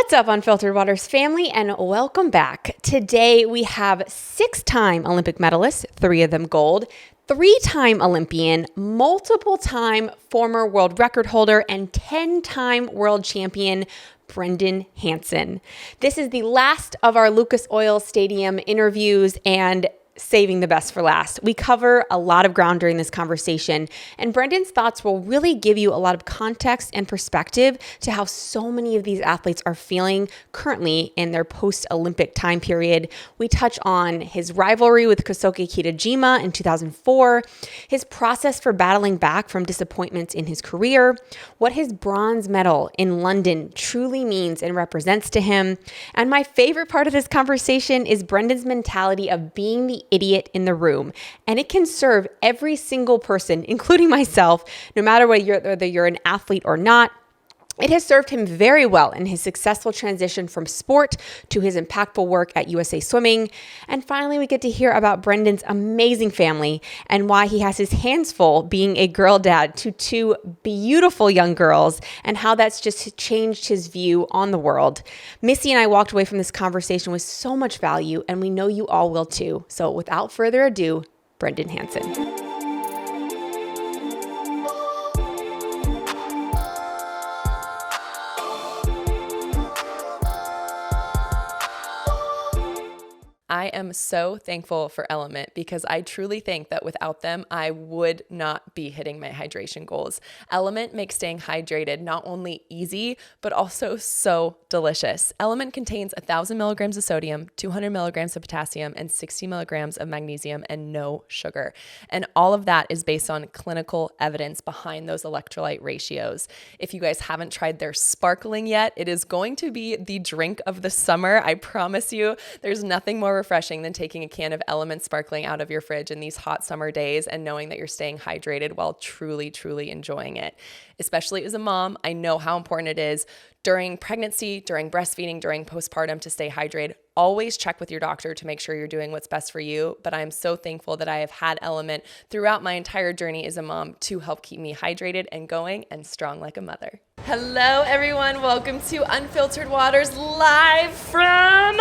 What's up, Unfiltered Waters family, and welcome back. Today we have 6-time Olympic medalist, 3 of them gold, 3-time Olympian, multiple-time former world record holder, and 10-time world champion, Brendan Hansen. This is the last of our Lucas Oil Stadium interviews and saving the best for last. We cover a lot of ground during this conversation, and Brendan's thoughts will really give you a lot of context and perspective to how so many of these athletes are feeling currently in their post-Olympic time period. We touch on his rivalry with Kosuke Kitajima in 2004, his process for battling back from disappointments in his career, what his bronze medal in London truly means and represents to him, and my favorite part of this conversation is Brendan's mentality of being the idiot in the room. And it can serve every single person, including myself, no matter whether you're an athlete or not. It has served him very well in his successful transition from sport to his impactful work at USA Swimming. And finally, we get to hear about Brendan's amazing family and why he has his hands full being a girl dad to 2 beautiful young girls and how that's just changed his view on the world. Missy and I walked away from this conversation with so much value, and we know you all will too. So without further ado, Brendan Hansen. I am so thankful for Element because I truly think that without them, I would not be hitting my hydration goals. Element makes staying hydrated not only easy, but also so delicious. Element contains 1,000 milligrams of sodium, 200 milligrams of potassium, and 60 milligrams of magnesium, and no sugar. And all of that is based on clinical evidence behind those electrolyte ratios. If you guys haven't tried their sparkling yet, it is going to be the drink of the summer. I promise you, there's nothing more refreshing than taking a can of Element sparkling out of your fridge in these hot summer days and knowing that you're staying hydrated while truly enjoying it. Especially as a mom, I know how important it is during pregnancy, during breastfeeding, during postpartum to stay hydrated. Always check with your doctor to make sure you're doing what's best for you. But I'm so thankful that I have had Element throughout my entire journey as a mom to help keep me hydrated and going and strong like a mother. Hello, everyone. Welcome to Unfiltered Waters live from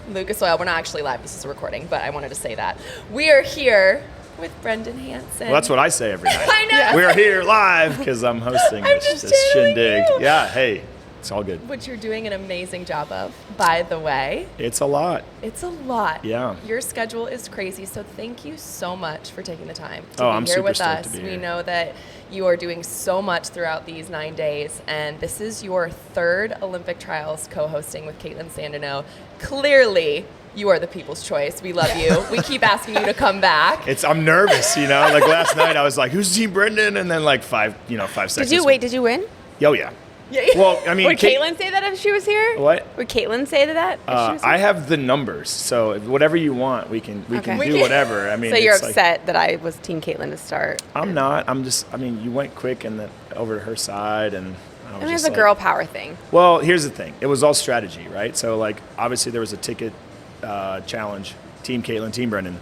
Lucas Oil. We're not actually live. This is a recording, but I wanted to say that. We are here with Brendan Hansen. Well, that's what I say every night. I know. We're here live because I'm hosting this shindig. Yeah, hey, it's all good. Which you're doing an amazing job of, by the way. It's a lot. It's a lot. Yeah. Your schedule is crazy, so thank you so much for taking the time to I'm be here super with stoked us. to be We here. know that you are doing so much throughout these 9 days, and this is your 3rd Olympic trials co-hosting with Caitlin Sandino. Clearly, you are the people's choice. We love you. We keep asking you to come back. I'm nervous, Like last night I was like, who's Team Brendan? And then like 5 seconds. Did you win? Oh, yeah. Yeah. Well, I mean, Would Caitlin say that if she was here? What? Would Caitlin say that if she was here? I have the numbers, so whatever you want, we can do whatever. I mean, so you're it's upset that I was Team Caitlin to start? I'm not. You went quick and then over to her side, and I was It's just a girl power thing. Well, here's the thing. It was all strategy, right? So, obviously there was a ticket challenge, Team Caitlin, Team Brendan.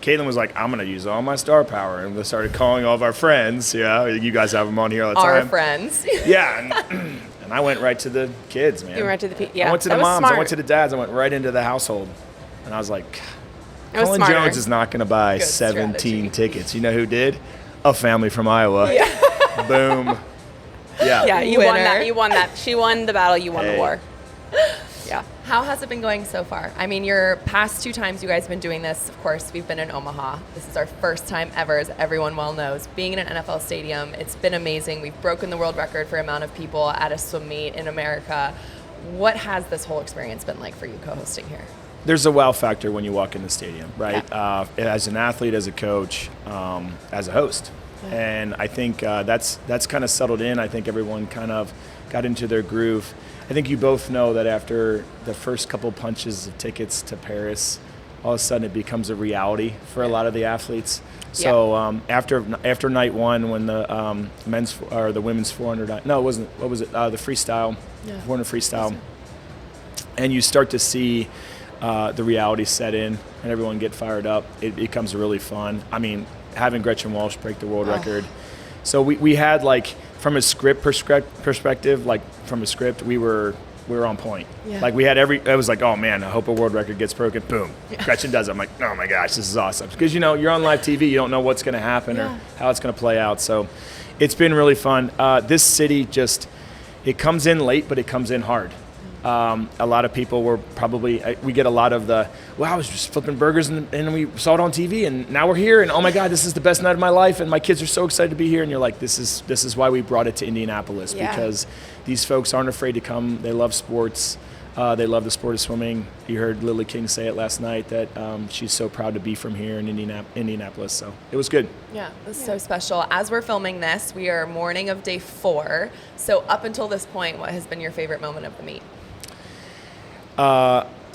Caitlin was like, I'm going to use all my star power. And we started calling all of our friends. Yeah, you guys have them on here all the time. Our friends. Yeah, and I went right to the kids, man. You went right to the I went to the that was moms. smart. I went to the dads. I went right into the household. And I was like, It was Colin smarter. Jones is not going to buy Good 17 strategy. tickets. You know who did? A family from Iowa. Yeah. Boom. Yeah. Yeah, you won Winner. that. You won that. She won the battle. You won the Hey. war. Yeah. How has it been going so far? I mean, your past 2 times you guys have been doing this, of course, we've been in Omaha. This is our first time ever, as everyone well knows, being in an NFL stadium. It's been amazing. We've broken the world record for amount of people at a swim meet in America. What has this whole experience been like for you co-hosting here? There's a wow factor when you walk in the stadium, right? Yeah. As an athlete, as a coach, as a host. Yeah. And I think that's kind of settled in. I think everyone kind of got into their groove. I think you both know that after the first couple punches of tickets to Paris, all of a sudden it becomes a reality for a lot of the athletes. So after night 1, when the men's or the women's 400, no, it wasn't. What was it? The freestyle, 400 freestyle, and you start to see the reality set in and everyone get fired up. It becomes really fun. I mean, having Gretchen Walsh break the world record. So we had from a script perspective, from a script, we were we were on point. Yeah. Like we had I was like, oh man, I hope a world record gets broken. Boom. Gretchen does it. I'm like, oh my gosh, this is awesome. Because, you know, you're on live TV. You don't know what's going to happen or how it's going to play out. So it's been really fun. This city it comes in late, but it comes in hard. A lot of people we get a lot of I was just flipping burgers and we saw it on TV and now we're here and oh my God, this is the best night of my life and my kids are so excited to be here. And you're like, this is why we brought it to Indianapolis, because these folks aren't afraid to come. They love sports. They love the sport of swimming. You heard Lily King say it last night that she's so proud to be from here in Indianapolis. So it was good. Yeah, it was so special. As we're filming this, we are morning of day 4. So up until this point, what has been your favorite moment of the meet?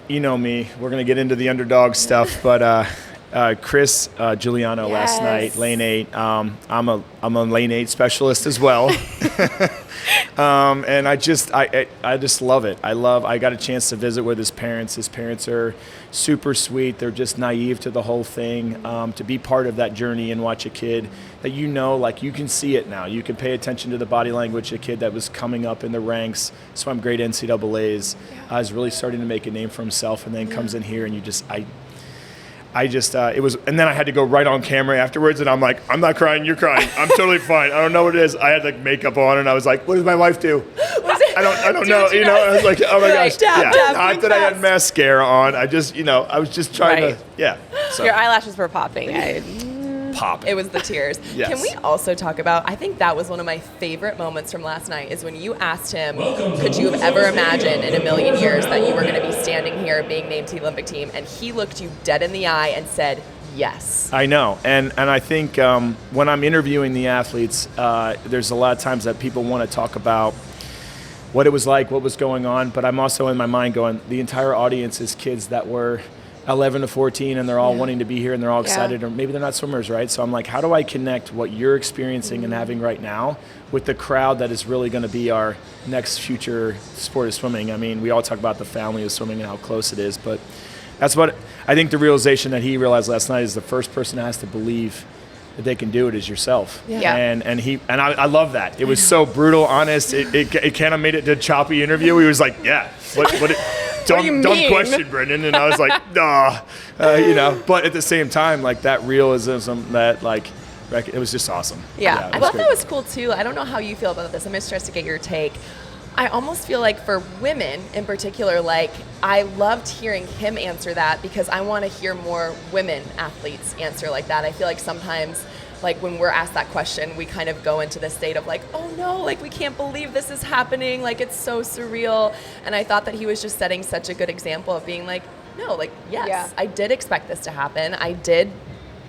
You know me. We're going to get into the underdog stuff, but Chris Giuliano last night, lane 8. I'm a lane 8 specialist as well. And I just love it. I got a chance to visit with his parents. His parents are super sweet. They're just naive to the whole thing. To be part of that journey and watch a kid that like you can see it now. You can pay attention to the body language. A kid that was coming up in the ranks, swam great NCAAs, is really starting to make a name for himself, and then comes in here and it was, and then I had to go right on camera afterwards, and I'm like, I'm not crying, you're crying. I'm totally fine. I don't know what it is. I had like makeup on, and I was like, what does my wife do? I don't know. You know, I was like, oh my gosh. Not that I had mascara on. I was just trying to, So. Your eyelashes were popping. Pop. It was the tears. Yes. Can we also talk about, I think that was one of my favorite moments from last night, is when you asked him, could you have ever imagined in a million years that you were going to be standing here being named to the Olympic team? And he looked you dead in the eye and said, yes. I know. And I think when I'm interviewing the athletes, there's a lot of times that people want to talk about what it was like, what was going on. But I'm also in my mind going, the entire audience is kids that were 11 to 14 and they're all wanting to be here and they're all excited, or maybe they're not swimmers, right? So I'm like, how do I connect what you're experiencing and having right now with the crowd that is really going to be our next future sport of swimming? I mean, we all talk about the family of swimming and how close it is, but that's what I think the realization that he realized last night is the first person that has to believe that they can do it is yourself. And I love that. It was so brutal, honest. It kind of made it to a choppy interview. He was like, dumb question, Brendan. And I was like, nah, but at the same time, like that realism that it was just awesome. I thought that was cool too. I don't know how you feel about this. I'm interested to get your take. I almost feel like for women in particular, like I loved hearing him answer that because I want to hear more women athletes answer like that. I feel like sometimes like when we're asked that question, we kind of go into the state of like, oh no, like we can't believe this is happening. Like it's so surreal. And I thought that he was just setting such a good example of being like, no, like, yes, I did expect this to happen.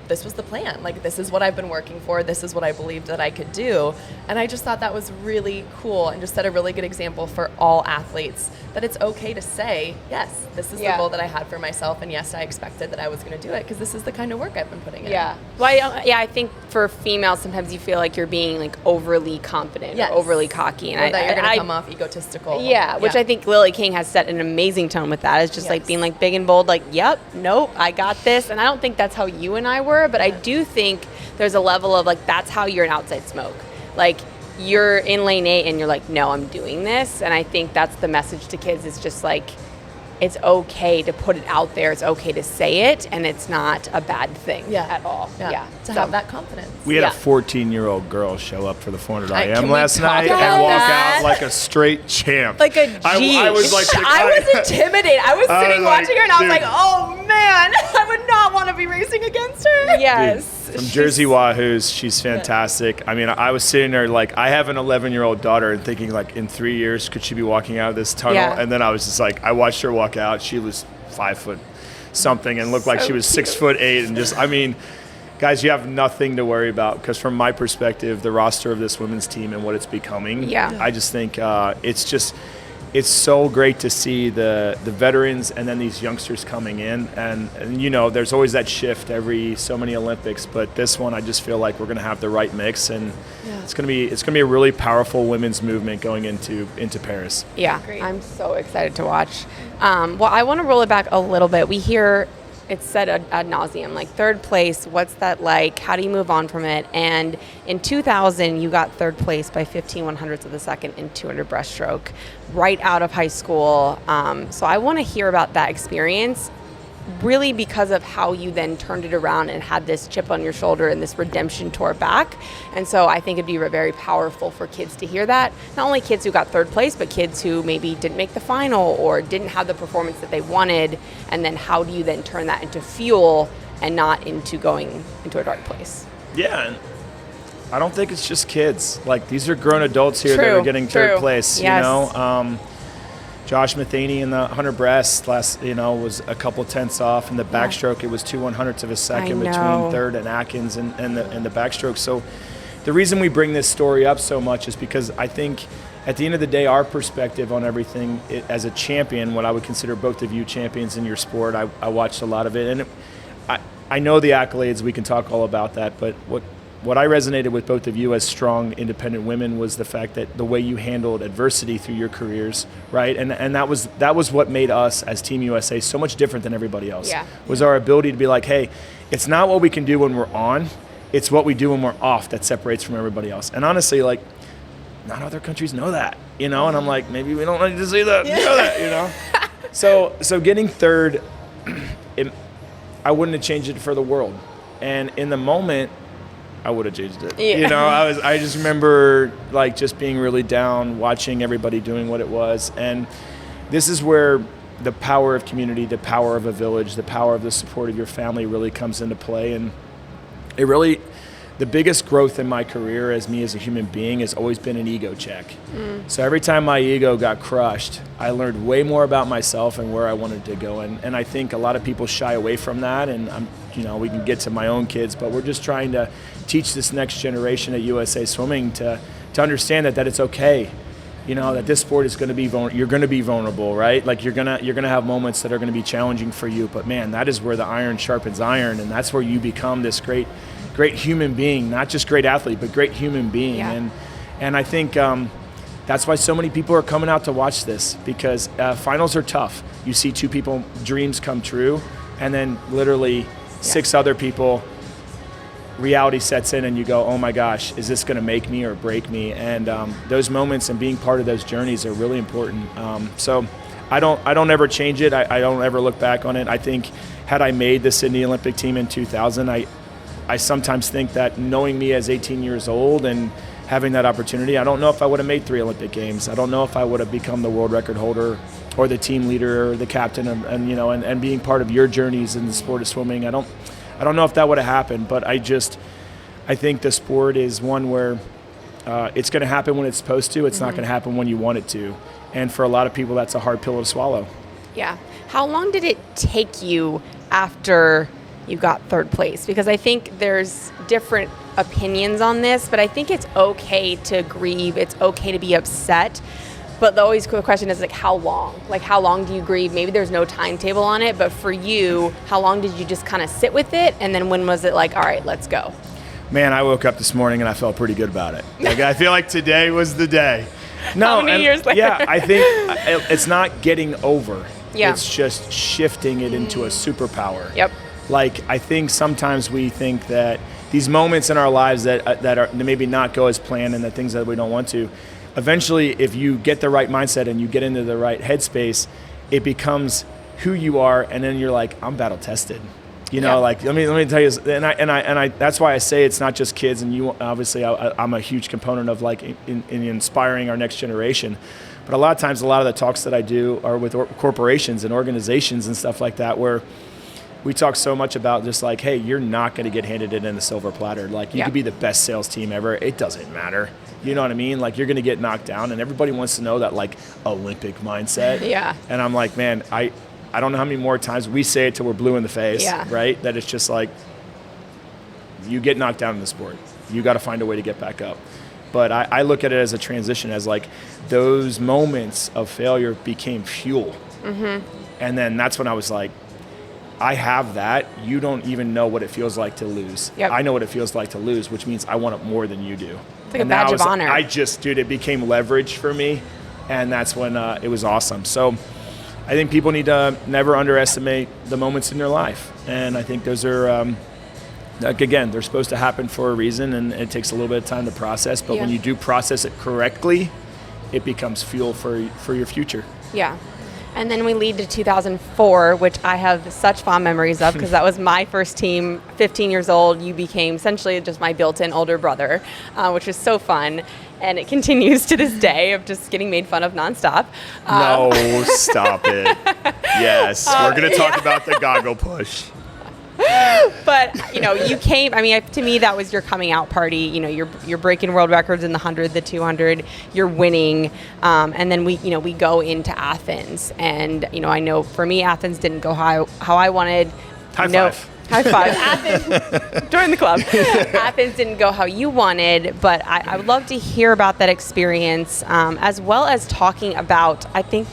This was the plan. Like, this is what I've been working for. This is what I believed that I could do. And I just thought that was really cool and just set a really good example for all athletes that it's okay to say, yes, this is the goal that I had for myself. And yes, I expected that I was going to do it because this is the kind of work I've been putting in. Yeah. Well, I think for females, sometimes you feel like you're being like overly confident or overly cocky. And that you're going to come off egotistical. Yeah, which I think Lily King has set an amazing tone with that. It's just like being like big and bold, like, yep, nope, I got this. And I don't think that's how you and I were, but I do think there's a level of like, that's how you're an outside smoke. Like, you're in lane 8 and you're like, no, I'm doing this. And I think that's the message to kids, is just like, it's okay to put it out there. It's okay to say it, and it's not a bad thing at all. To have that confidence. We had a 14-year-old girl show up for the 400 IM last night and walk out like a straight champ. Like a G. I was intimidated. I was sitting watching her, and I was like, oh man, I would not want to be racing against her. Yes. Dude, from Jersey Wahoos, she's fantastic. I mean, I was sitting there like, I have an 11-year-old daughter and thinking like, in 3 years, could she be walking out of this tunnel? Yeah. And then I was just like, I watched her walk out. She was 5 foot something and looked like she was 6'8", and just, I mean, guys, you have nothing to worry about, because from my perspective, the roster of this women's team and what it's becoming, I just think it's so great to see the veterans and then these youngsters coming in, and there's always that shift every so many Olympics, but this one I just feel like we're going to have the right mix, and it's going to be a really powerful women's movement going into Paris. Yeah, I'm so excited to watch. Well, I want to roll it back a little bit. We hear it's said ad nauseum, like third place, what's that like? How do you move on from it? And in 2000, you got third place by 15/100ths of a second in 200 breaststroke right out of high school. So I want to hear about that experience, really because of how you then turned it around and had this chip on your shoulder and this redemption tour back. And so I think it'd be very powerful for kids to hear that. Not only kids who got third place, but kids who maybe didn't make the final or didn't have the performance that they wanted. And then how do you then turn that into fuel and not into going into a dark place? Yeah, and I don't think it's just kids. Like, these are grown adults here that are getting third place, yes. You know? Josh Matheny in the 100 breast was a couple tenths off. In the backstroke, it was 2/100ths of a second between third and Athens and the backstroke. So the reason we bring this story up so much is because I think at the end of the day, our perspective on everything as a champion, what I would consider both of you champions in your sport, I watched a lot of it. And I know the accolades, we can talk all about that, but what I resonated with both of you as strong, independent women was the fact that the way you handled adversity through your careers, right? And that was what made us as Team USA so much different than everybody else. Yeah. Was our ability to be like, hey, it's not what we can do when we're on, it's what we do when we're off that separates from everybody else. And honestly, like, not other countries know that, you know? And I'm like, maybe we don't need to see that, know that, you know? So getting third, I wouldn't have changed it for the world. And in the moment, I would have changed it. Yeah. You know, I just remember like just being really down, watching everybody doing what it was. And this is where the power of community, the power of a village, the power of the support of your family really comes into play. And it really, the biggest growth in my career as me as a human being has always been an ego check. So every time my ego got crushed, I learned way more about myself and where I wanted to go. And I think a lot of people shy away from that. And we can get to my own kids, but we're just trying to teach this next generation at USA Swimming to understand that it's okay. You know, that this sport is going to be you're going to be vulnerable, right? Like you're going to have moments that are going to be challenging for you, but man, that is where the iron sharpens iron, and that's where you become this great human being, not just great athlete, but great human being. Yeah. And I think that's why so many people are coming out to watch this, because finals are tough. You see two people dreams come true, and then literally 6 other people, reality sets in and you go, oh my gosh, is this going to make me or break me? And those moments and being part of those journeys are really important. So I don't ever change it. I don't ever look back on it. I think had I made the Sydney Olympic team in 2000, I sometimes think that knowing me as 18 years old and having that opportunity, I don't know if I would have made 3 Olympic Games. I don't know if I would have become the world record holder or the team leader or the captain and being part of your journeys in the sport of swimming. I don't know if that would have happened, but I think the sport is one where it's going to happen when it's supposed to. It's not going to happen when you want it to. And for a lot of people, that's a hard pill to swallow. Yeah. How long did it take you after you got third place? Because I think there's different opinions on this, but I think it's okay to grieve. It's okay to be upset. But the question is, like, how long? Like, how long do you grieve? Maybe there's no timetable on it, but for you, how long did you just kind of sit with it? And then when was it like, all right, let's go? Man, I woke up this morning and I felt pretty good about it. Like, I feel like today was the day. No, how many years later? Yeah, I think it's not getting over. Yeah. It's just shifting it into a superpower. Yep. Like, I think sometimes we think that these moments in our lives that are maybe not go as planned and the things that we don't want to, eventually, if you get the right mindset and you get into the right headspace, it becomes who you are, and then you're like, I'm battle tested. You know, like let me tell you, and I that's why I say it's not just kids, and you obviously I'm a huge component of like in inspiring our next generation. But a lot of times, a lot of the talks that I do are with corporations and organizations and stuff like that, where we talk so much about just like, hey, you're not going to get handed it in a silver platter. Like, you could be the best sales team ever. It doesn't matter. You know what I mean? Like, you're going to get knocked down, and everybody wants to know that, like, Olympic mindset. Yeah. And I'm like, man, I don't know how many more times we say it till we're blue in the face, right? That it's just like, you get knocked down in the sport. You got to find a way to get back up. But I look at it as a transition, as like those moments of failure became fuel. Mm-hmm. And then that's when I was like, I have that. You don't even know what it feels like to lose. Yep. I know what it feels like to lose, which means I want it more than you do. It's like a badge of honor. Dude, it became leverage for me. And that's when it was awesome. So I think people need to never underestimate the moments in their life. And I think those are, like, again, they're supposed to happen for a reason, and it takes a little bit of time to process. But when you do process it correctly, it becomes fuel for your future. Yeah. And then we lead to 2004, which I have such fond memories of because that was my first team. 15 years old, you became essentially just my built-in older brother, which was so fun. And it continues to this day of just getting made fun of nonstop. No, stop it. Yes, we're going to talk about the goggle push. But, you came, to me, that was your coming out party. You're breaking world records in the 100, the 200, you're winning. And then we go into Athens. And, I know for me, Athens didn't go how I wanted. High five. High five. Athens, join the club. Athens didn't go how you wanted, but I would love to hear about that experience, as well as talking about, I think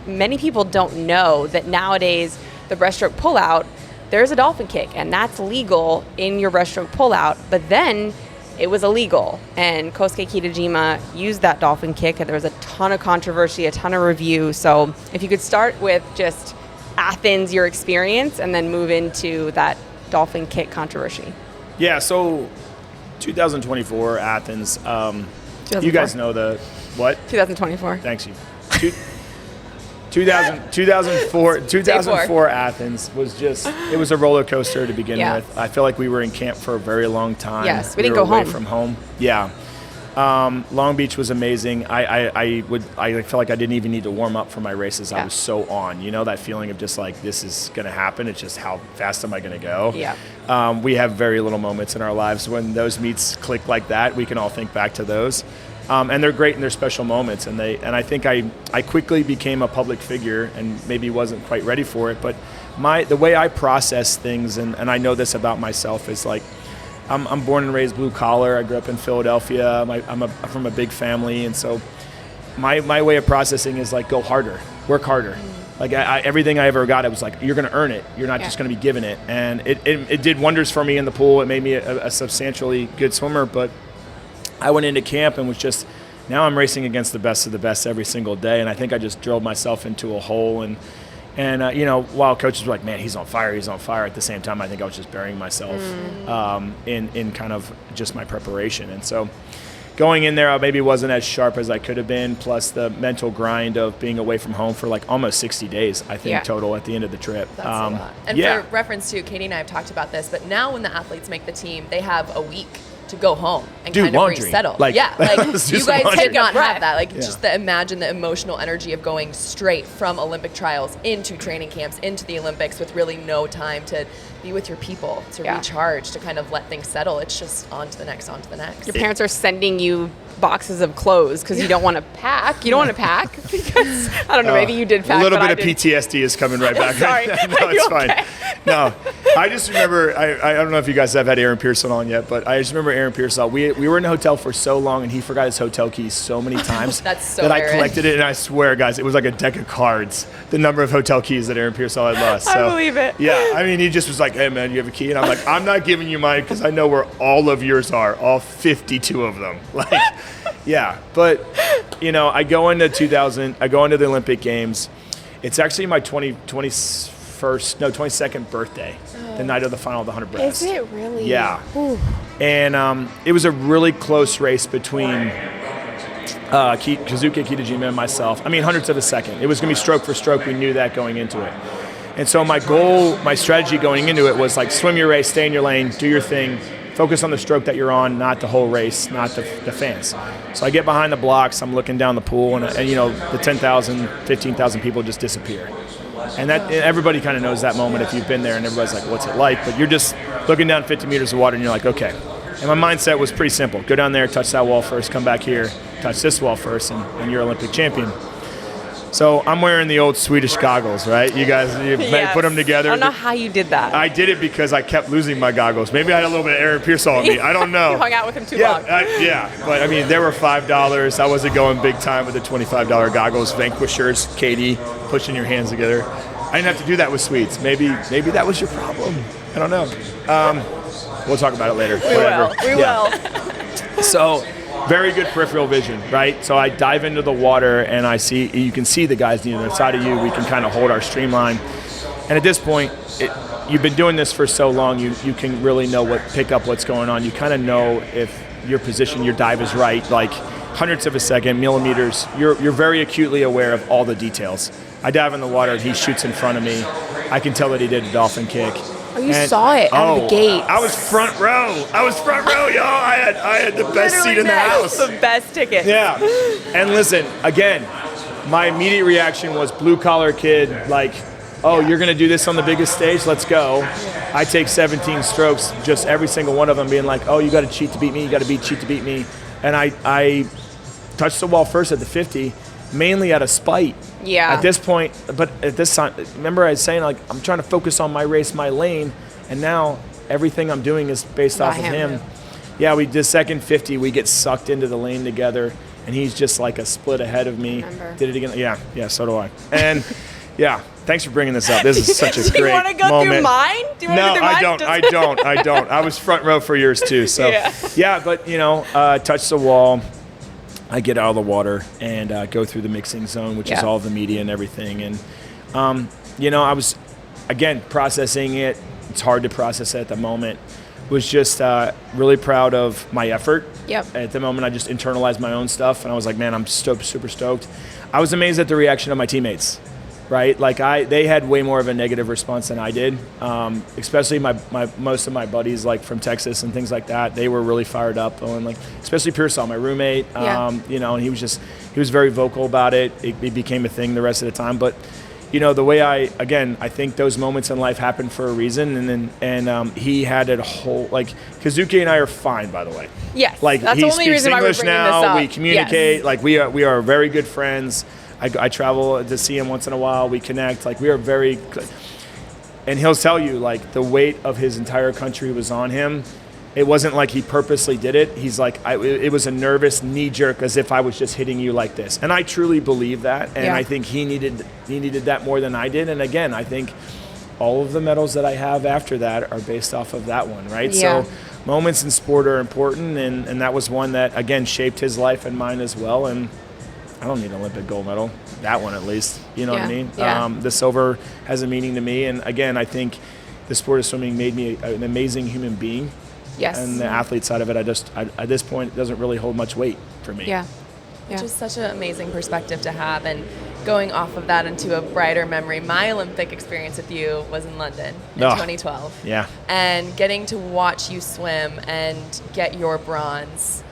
many people don't know that nowadays the breaststroke pullout, there's a dolphin kick, and that's legal in your breaststroke pullout, but then it was illegal, and Kosuke Kitajima used that dolphin kick, and there was a ton of controversy, a ton of review. So if you could start with just Athens, your experience, and then move into that dolphin kick controversy. Yeah, so 2024 Athens, you guys know the what? 2024. Thanks you. 2004 Athens was it was a roller coaster to begin with. I feel like we were in camp for a very long time. Yes, we didn't go home. From home. Yeah. Long Beach was amazing. I felt like I didn't even need to warm up for my races. I was so on. That feeling of just like, this is going to happen. It's just how fast am I going to go? Yeah. We have very little moments in our lives when those meets click like that. We can all think back to those. And they're great in their special moments. And I think I quickly became a public figure and maybe wasn't quite ready for it. But the way I process things, and I know this about myself, is like, I'm born and raised blue collar. I grew up in Philadelphia. I'm from a big family. And so my way of processing is like, go harder, work harder. Like everything I ever got, it was like, you're going to earn it. You're not just going to be given it. And it did wonders for me in the pool. It made me a substantially good swimmer. But I went into camp and was just, now I'm racing against the best of the best every single day. And I think I just drilled myself into a hole. And while coaches were like, man, he's on fire. At the same time, I think I was just burying myself in kind of just my preparation. And so going in there, I maybe wasn't as sharp as I could have been, plus the mental grind of being away from home for like almost 60 days, I think, total at the end of the trip. That's a lot. And for reference to, Katie and I have talked about this, but now when the athletes make the team, they have a week to go home and kind of resettle. Like, you guys did not have that. Like, just imagine the emotional energy of going straight from Olympic trials into training camps, into the Olympics with really no time to be with your people, to recharge, to kind of let things settle. It's just on to the next. Your parents are sending you boxes of clothes because you don't want to pack. You don't want to pack because, I don't know, maybe you did pack. A little bit of PTSD is coming right back. Sorry. No, it's fine. No, I just remember, I don't know if you guys have had Aaron Pearson on yet, but I just remember Aaron Pearson. We were in the hotel for so long, and he forgot his hotel keys so many times That's so that Aaron. I collected it, and I swear, guys, it was like a deck of cards, the number of hotel keys that Aaron Pearson had lost. So, I believe it. Yeah, I mean, he just was like, hey, man, you have a key? And I'm like, I'm not giving you mine because I know where all of yours are, all 52 of them. Like, yeah, but, I go into the Olympic Games. It's actually my 22nd birthday, the night of the final of the 100 breast. Is it really? Yeah. Ooh. And it was a really close race between Kazuki Kitajima and myself. I mean, hundredths of a second. It was going to be stroke for stroke. We knew that going into it. And so my strategy going into it was like, swim your race, stay in your lane, do your thing, focus on the stroke that you're on, not the whole race, not the fans. So I get behind the blocks, I'm looking down the pool, and the 10,000, 15,000 people just disappear. And everybody kind of knows that moment if you've been there, and everybody's like, what's it like? But you're just looking down 50 meters of water, and you're like, okay. And my mindset was pretty simple. Go down there, touch that wall first, come back here, touch this wall first, and you're Olympic champion. So I'm wearing the old Swedish goggles, right? You guys put them together. I don't know how you did that. I did it because I kept losing my goggles. Maybe I had a little bit of Aaron Pearson on me. I don't know. You hung out with him too long. But I mean, they were $5. I wasn't going big time with the $25 goggles. Vanquishers, Katie, pushing your hands together. I didn't have to do that with Swedes. Maybe that was your problem. I don't know. We'll talk about it later. We will. So very good peripheral vision, right? So I dive into the water and you can see the guys on the other side of you. We can kind of hold our streamline. And at this point, you've been doing this for so long, you can really pick up what's going on. You kind of know if your position, your dive is right, like hundredths of a second, millimeters. You're very acutely aware of all the details. I dive in the water, he shoots in front of me. I can tell that he did a dolphin kick. Oh, you saw it out of the gate. I was front row, y'all. I had the best seat in the house. The best ticket. Yeah. And listen, again, my immediate reaction was blue collar kid, like, oh, you're going to do this on the biggest stage? Let's go. I take 17 strokes, just every single one of them being like, oh, you got to cheat to beat me. You got to cheat to beat me. And I touched the wall first at the 50, mainly out of spite. Yeah. At this point, but at this time, remember I was saying, like, I'm trying to focus on my race, my lane, and now everything I'm doing is based off of him. Yeah, we did second 50. We get sucked into the lane together, and he's just like a split ahead of me. Remember. Did it again. Yeah, so do I. And yeah. Thanks for bringing this up. This is such a great moment. Do you want to go through mine? No, I don't. I was front row for yours too. So yeah, but touch the wall. I get out of the water and go through the mixing zone, which is all the media and everything. And I was again processing it. It's hard to process it at the moment. Was just really proud of my effort. Yep. At the moment, I just internalized my own stuff, and I was like, man, I'm super stoked. I was amazed at the reaction of my teammates. Right, like they had way more of a negative response than I did. Especially my most of my buddies, like from Texas and things like that. They were really fired up, and like especially Pearsall, my roommate. And he was very vocal about it. It became a thing the rest of the time. But the way I think those moments in life happen for a reason. And he had a whole Kazuki and I are fine, by the way. Yes, like that's he the only speaks reason English why we're bringing now. this up. We communicate. Yes. Like we are very good friends. I travel to see him once in a while. We connect. Like we are very, and he'll tell you like the weight of his entire country was on him. It wasn't like he purposely did it. He's like, it was a nervous knee jerk, as if I was just hitting you like this. And I truly believe that. And I think he needed that more than I did. And again, I think all of the medals that I have after that are based off of that one, right? Yeah. So moments in sport are important, and that was one that again shaped his life and mine as well. And I don't need an Olympic gold medal. That one, at least. You know what I mean? Yeah. The silver has a meaning to me. And again, I think the sport of swimming made me an amazing human being. Yes. And the athlete side of it, at this point, it doesn't really hold much weight for me. Yeah. Which is such an amazing perspective to have. And going off of that into a brighter memory, my Olympic experience with you was in London in 2012. Yeah. And getting to watch you swim and get your bronze,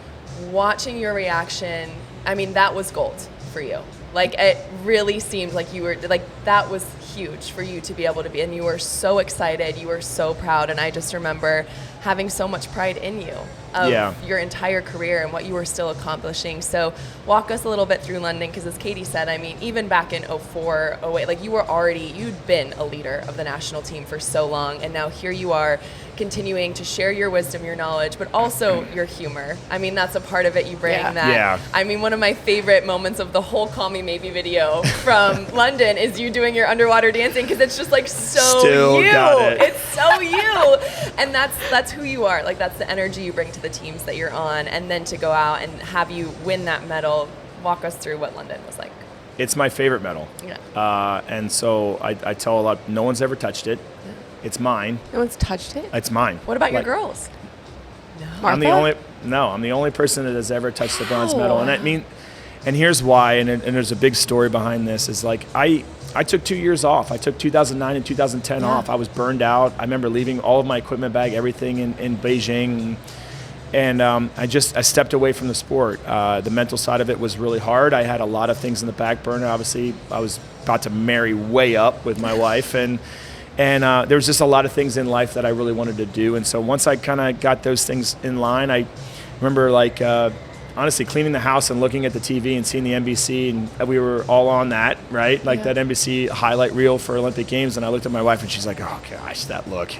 watching your reaction, I mean, that was gold for you. Like, it really seemed like you were, like, that was huge for you to be able to be, and you were so excited, you were so proud, and I just remember having so much pride in you of your entire career and what you were still accomplishing. So walk us a little bit through London, because as Katie said, I mean, even back in 04, 08, like you'd been a leader of the national team for so long, and now here you are continuing to share your wisdom, your knowledge, but also your humor. I mean, that's a part of it you bring that. Yeah. I mean, one of my favorite moments of the whole Call Me Maybe video from London is you doing your underwater dancing, because it's just like so Still you. got it. It's so you. And that's who you are. Like, that's the energy you bring to the teams that you're on. And then to go out and have you win that medal, walk us through what London was like. It's my favorite medal. Yeah. And so I tell a lot, no one's ever touched it. It's mine. No one's touched it? It's mine. What about your girls? Martha? I'm the only person that has ever touched the bronze medal. And here's why, and there's a big story behind this, is like I took 2 years off. I took 2009 and 2010 off. I was burned out. I remember leaving all of my equipment bag, everything in Beijing. And I stepped away from the sport. The mental side of it was really hard. I had a lot of things in the back burner. Obviously, I was about to marry way up with my wife, and there was just a lot of things in life that I really wanted to do. And so once I kind of got those things in line, I remember honestly cleaning the house and looking at the TV and seeing the NBC, and we were all on that, right? Like that NBC highlight reel for Olympic Games. And I looked at my wife and she's like, oh gosh, that look.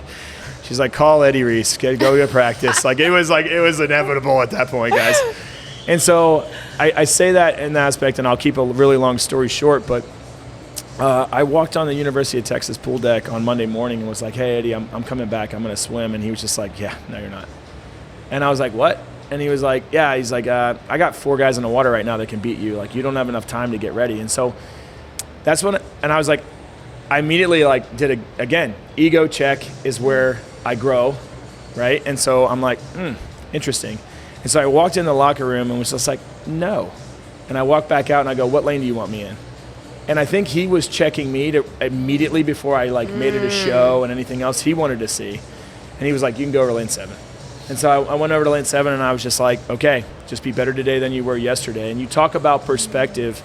She's like, call Eddie Reese, go to practice. It was inevitable at that point, guys. And so I say that in the aspect, and I'll keep a really long story short, but I walked on the University of Texas pool deck on Monday morning and was like, hey, Eddie, I'm coming back. I'm going to swim. And he was just like, yeah, no, you're not. And I was like, what? And he was like, yeah. He's like, I got 4 guys in the water right now that can beat you. Like, you don't have enough time to get ready. And so that's when, and I was like, I immediately like did again, ego check is where I grow, right? And so I'm like, interesting. And so I walked in the locker room and was just like, no. And I walked back out and I go, what lane do you want me in? And I think he was checking me to immediately before I like made it a show and anything else he wanted to see. And he was like, you can go over lane 7. And so I went over to lane 7 and I was just like, okay, just be better today than you were yesterday. And you talk about perspective.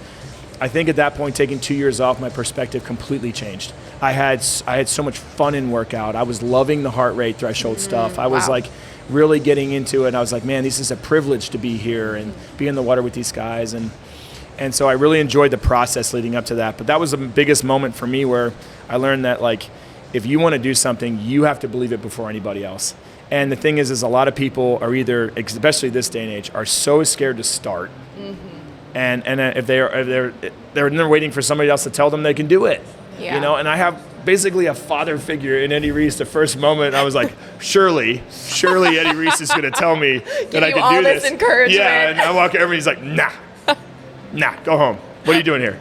I think at that point, taking 2 years off, my perspective completely changed. I had so much fun in workout. I was loving the heart rate threshold stuff. I was like really getting into it. And I was like, man, this is a privilege to be here and be in the water with these guys. And so I really enjoyed the process leading up to that. But that was the biggest moment for me where I learned that like, if you want to do something, you have to believe it before anybody else. And the thing is a lot of people are either, especially this day and age, are so scared to start. And if they're waiting for somebody else to tell them they can do it, you know. And I have basically a father figure in Eddie Reese. The first moment I was like, surely Eddie Reese is going to tell me that I can do this. Encouragement. Yeah, and I walk over and he's like, nah, go home. What are you doing here?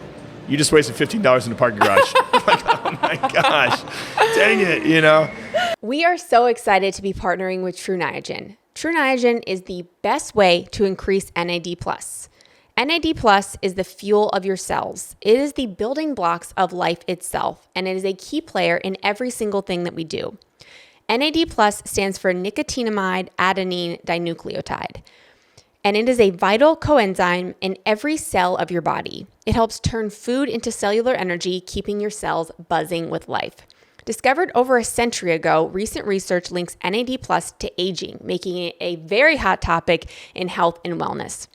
You just wasted $15 in the parking garage. I'm like, oh my gosh, dang it, you know. We are so excited to be partnering with True Niagen. True Niagen is the best way to increase NAD Plus. NAD Plus is the fuel of your cells. It is the building blocks of life itself, and it is a key player in every single thing that we do. NAD Plus stands for nicotinamide adenine dinucleotide, and it is a vital coenzyme in every cell of your body. It helps turn food into cellular energy, keeping your cells buzzing with life. Discovered over a century ago, recent research links NAD Plus to aging, making it a very hot topic in health and wellness.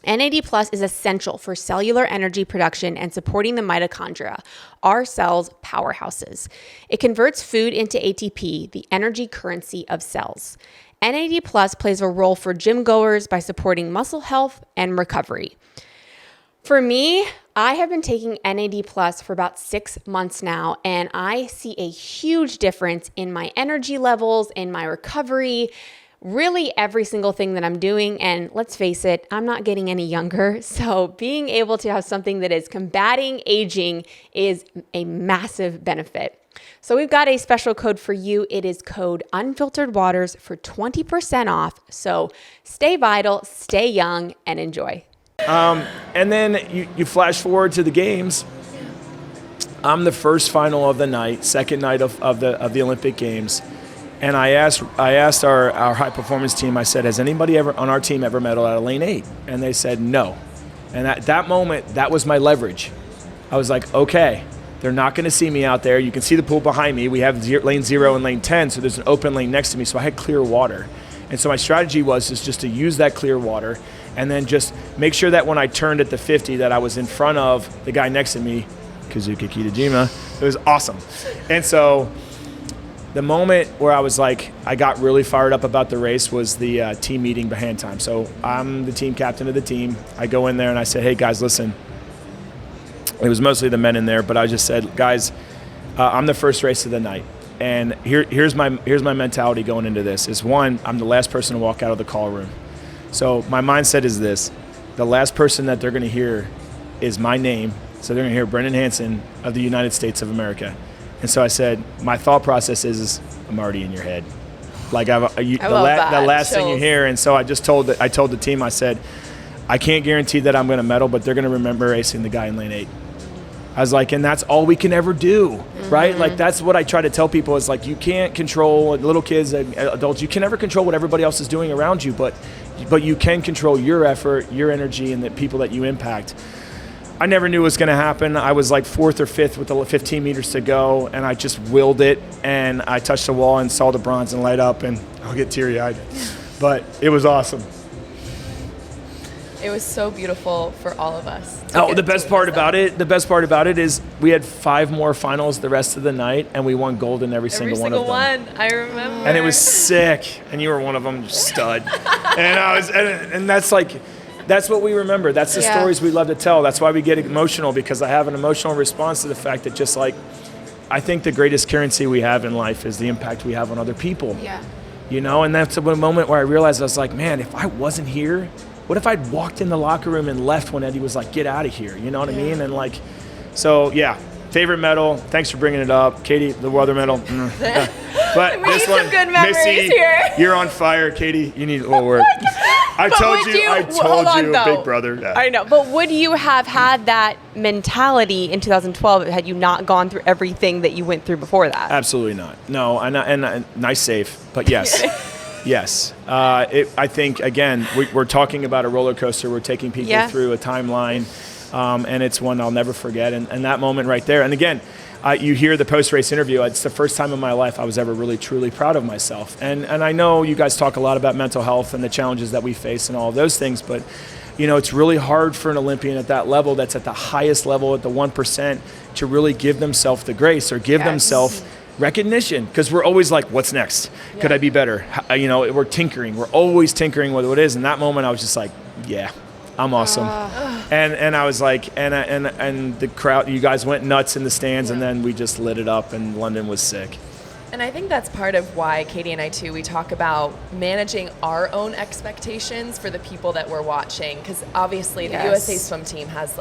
NAD Plus is essential for cellular energy production and supporting the mitochondria, our cells' powerhouses. It converts food into ATP, the energy currency of cells. NAD Plus plays a role for gym goers by supporting muscle health and recovery. For me, I have been taking NAD Plus for about 6 months now, and I see a huge difference in my energy levels, in my recovery, really every single thing that I'm doing. And let's face it, I'm not getting any younger. So being able to have something that is combating aging is a massive benefit. So we've got a special code for you. It is code Unfiltered Waters for 20% off. So stay vital, stay young, and enjoy. And then you flash forward to the games. I'm the first final of the night, second night of the Olympic Games. And I asked our high performance team, I said, has anybody ever on our team ever medaled out of lane 8? And they said no. And at that moment, that was my leverage. I was like, okay, they're not going to see me out there. You can see the pool behind me. We have lane 0 and lane 10, so there's an open lane next to me. So I had clear water. And so my strategy was just to use that clear water and then just make sure that when I turned at the 50 that I was in front of the guy next to me, Kazuka Kitajima. It was awesome. And so the moment where I was like, I got really fired up about the race was the team meeting behind time. So I'm the team captain of the team. I go in there and I said, hey guys, listen. It was mostly the men in there, but I just said, guys, I'm the first race of the night. And here's my mentality going into this is one, I'm the last person to walk out of the call room. So my mindset is this, the last person that they're gonna hear is my name. So they're gonna hear Brendan Hansen of the United States of America. And so I said, my thought process is I'm already in your head. Like the last thing you hear. And so I told the team, I said, I can't guarantee that I'm going to medal, but they're going to remember racing the guy in lane 8. I was like, and that's all we can ever do, right? Like that's what I try to tell people is like, you can't control little kids, adults. You can never control what everybody else is doing around you, but you can control your effort, your energy, and the people that you impact. I never knew it was going to happen. I was like 4th or 5th with the 15 meters to go, and I just willed it, and I touched the wall and saw the bronze and light up, and I'll get teary-eyed. But it was awesome. It was so beautiful for all of us. The best part about it is we had 5 more finals the rest of the night, and we won gold in every single one of them. I remember. And it was sick, and you were one of them, stud. and that's like. That's what we remember. That's the stories we love to tell. That's why we get emotional, because I have an emotional response to the fact that just like, I think the greatest currency we have in life is the impact we have on other people. Yeah. you know? And that's a moment where I realized, I was like, man, if I wasn't here, what if I'd walked in the locker room and left when Eddie was like, get out of here, you know what I mean? And like, so yeah, favorite medal, thanks for bringing it up. Katie, the weather medal. Yeah. But this one, good memories Missy, here. You're on fire. Katie, you need a little work. I told you, big brother. Yeah. I know, but would you have had that mentality in 2012 had you not gone through everything that you went through before that? Absolutely not. No, and nice save, but yes. Yes. I think, again, we're talking about a roller coaster. We're taking people through a timeline, and it's one I'll never forget. And that moment right there. And again, you hear the post-race interview. It's the first time in my life I was ever really, truly proud of myself. And I know you guys talk a lot about mental health and the challenges that we face and all of those things, but you know, it's really hard for an Olympian at that level, that's at the highest level, at the 1%, to really give themselves the grace or give themselves recognition, because we're always like, what's next? Could I be better? You know, we're tinkering. We're always tinkering with what it is. In that moment, I was just like, yeah, I'm awesome. And I was like, and the crowd, you guys went nuts in the stands, and then we just lit it up, and London was sick. And I think that's part of why Katie and I too, we talk about managing our own expectations for the people that we're watching, because obviously the USA swim team has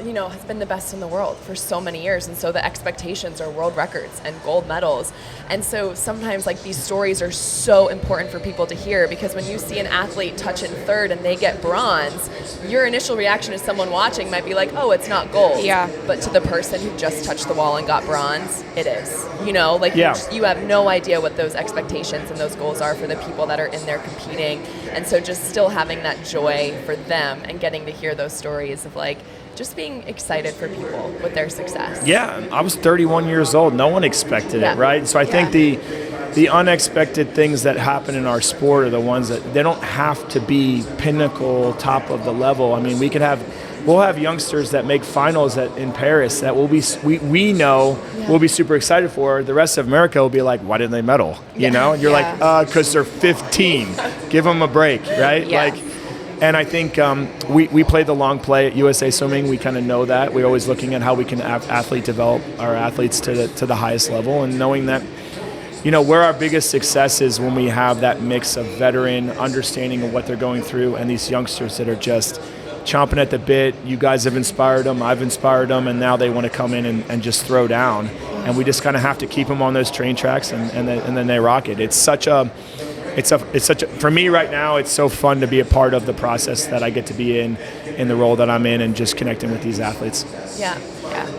has been the best in the world for so many years, and so the expectations are world records and gold medals. And so sometimes like these stories are so important for people to hear, because when you see an athlete touch in third and they get bronze, your initial reaction as someone watching might be like, oh, it's not gold. Yeah. But to the person who just touched the wall and got bronze, it is. You know, like you have no idea what those expectations and those goals are for the people that are in there competing. And so just still having that joy for them and getting to hear those stories of like, just being excited for people with their success. Yeah, I was 31 years old. No one expected it, right? So I think the unexpected things that happen in our sport are the ones that they don't have to be pinnacle, top of the level. I mean, we'll have youngsters that make finals in Paris that we know we'll be super excited for. The rest of America will be like, why didn't they medal? You know, and you're like, because they're 15. Give them a break, right? Yeah. Like. And I think we play the long play at USA Swimming. We kind of know that. We're always looking at how we can develop our athletes to the highest level, and knowing that, you know, where our biggest success is when we have that mix of veteran understanding of what they're going through and these youngsters that are just chomping at the bit. You guys have inspired them. I've inspired them, and now they want to come in and just throw down. And we just kind of have to keep them on those train tracks, and then they rock it. It's such a for me right now, it's so fun to be a part of the process that I get to be in the role that I'm in, and just connecting with these athletes. Yeah.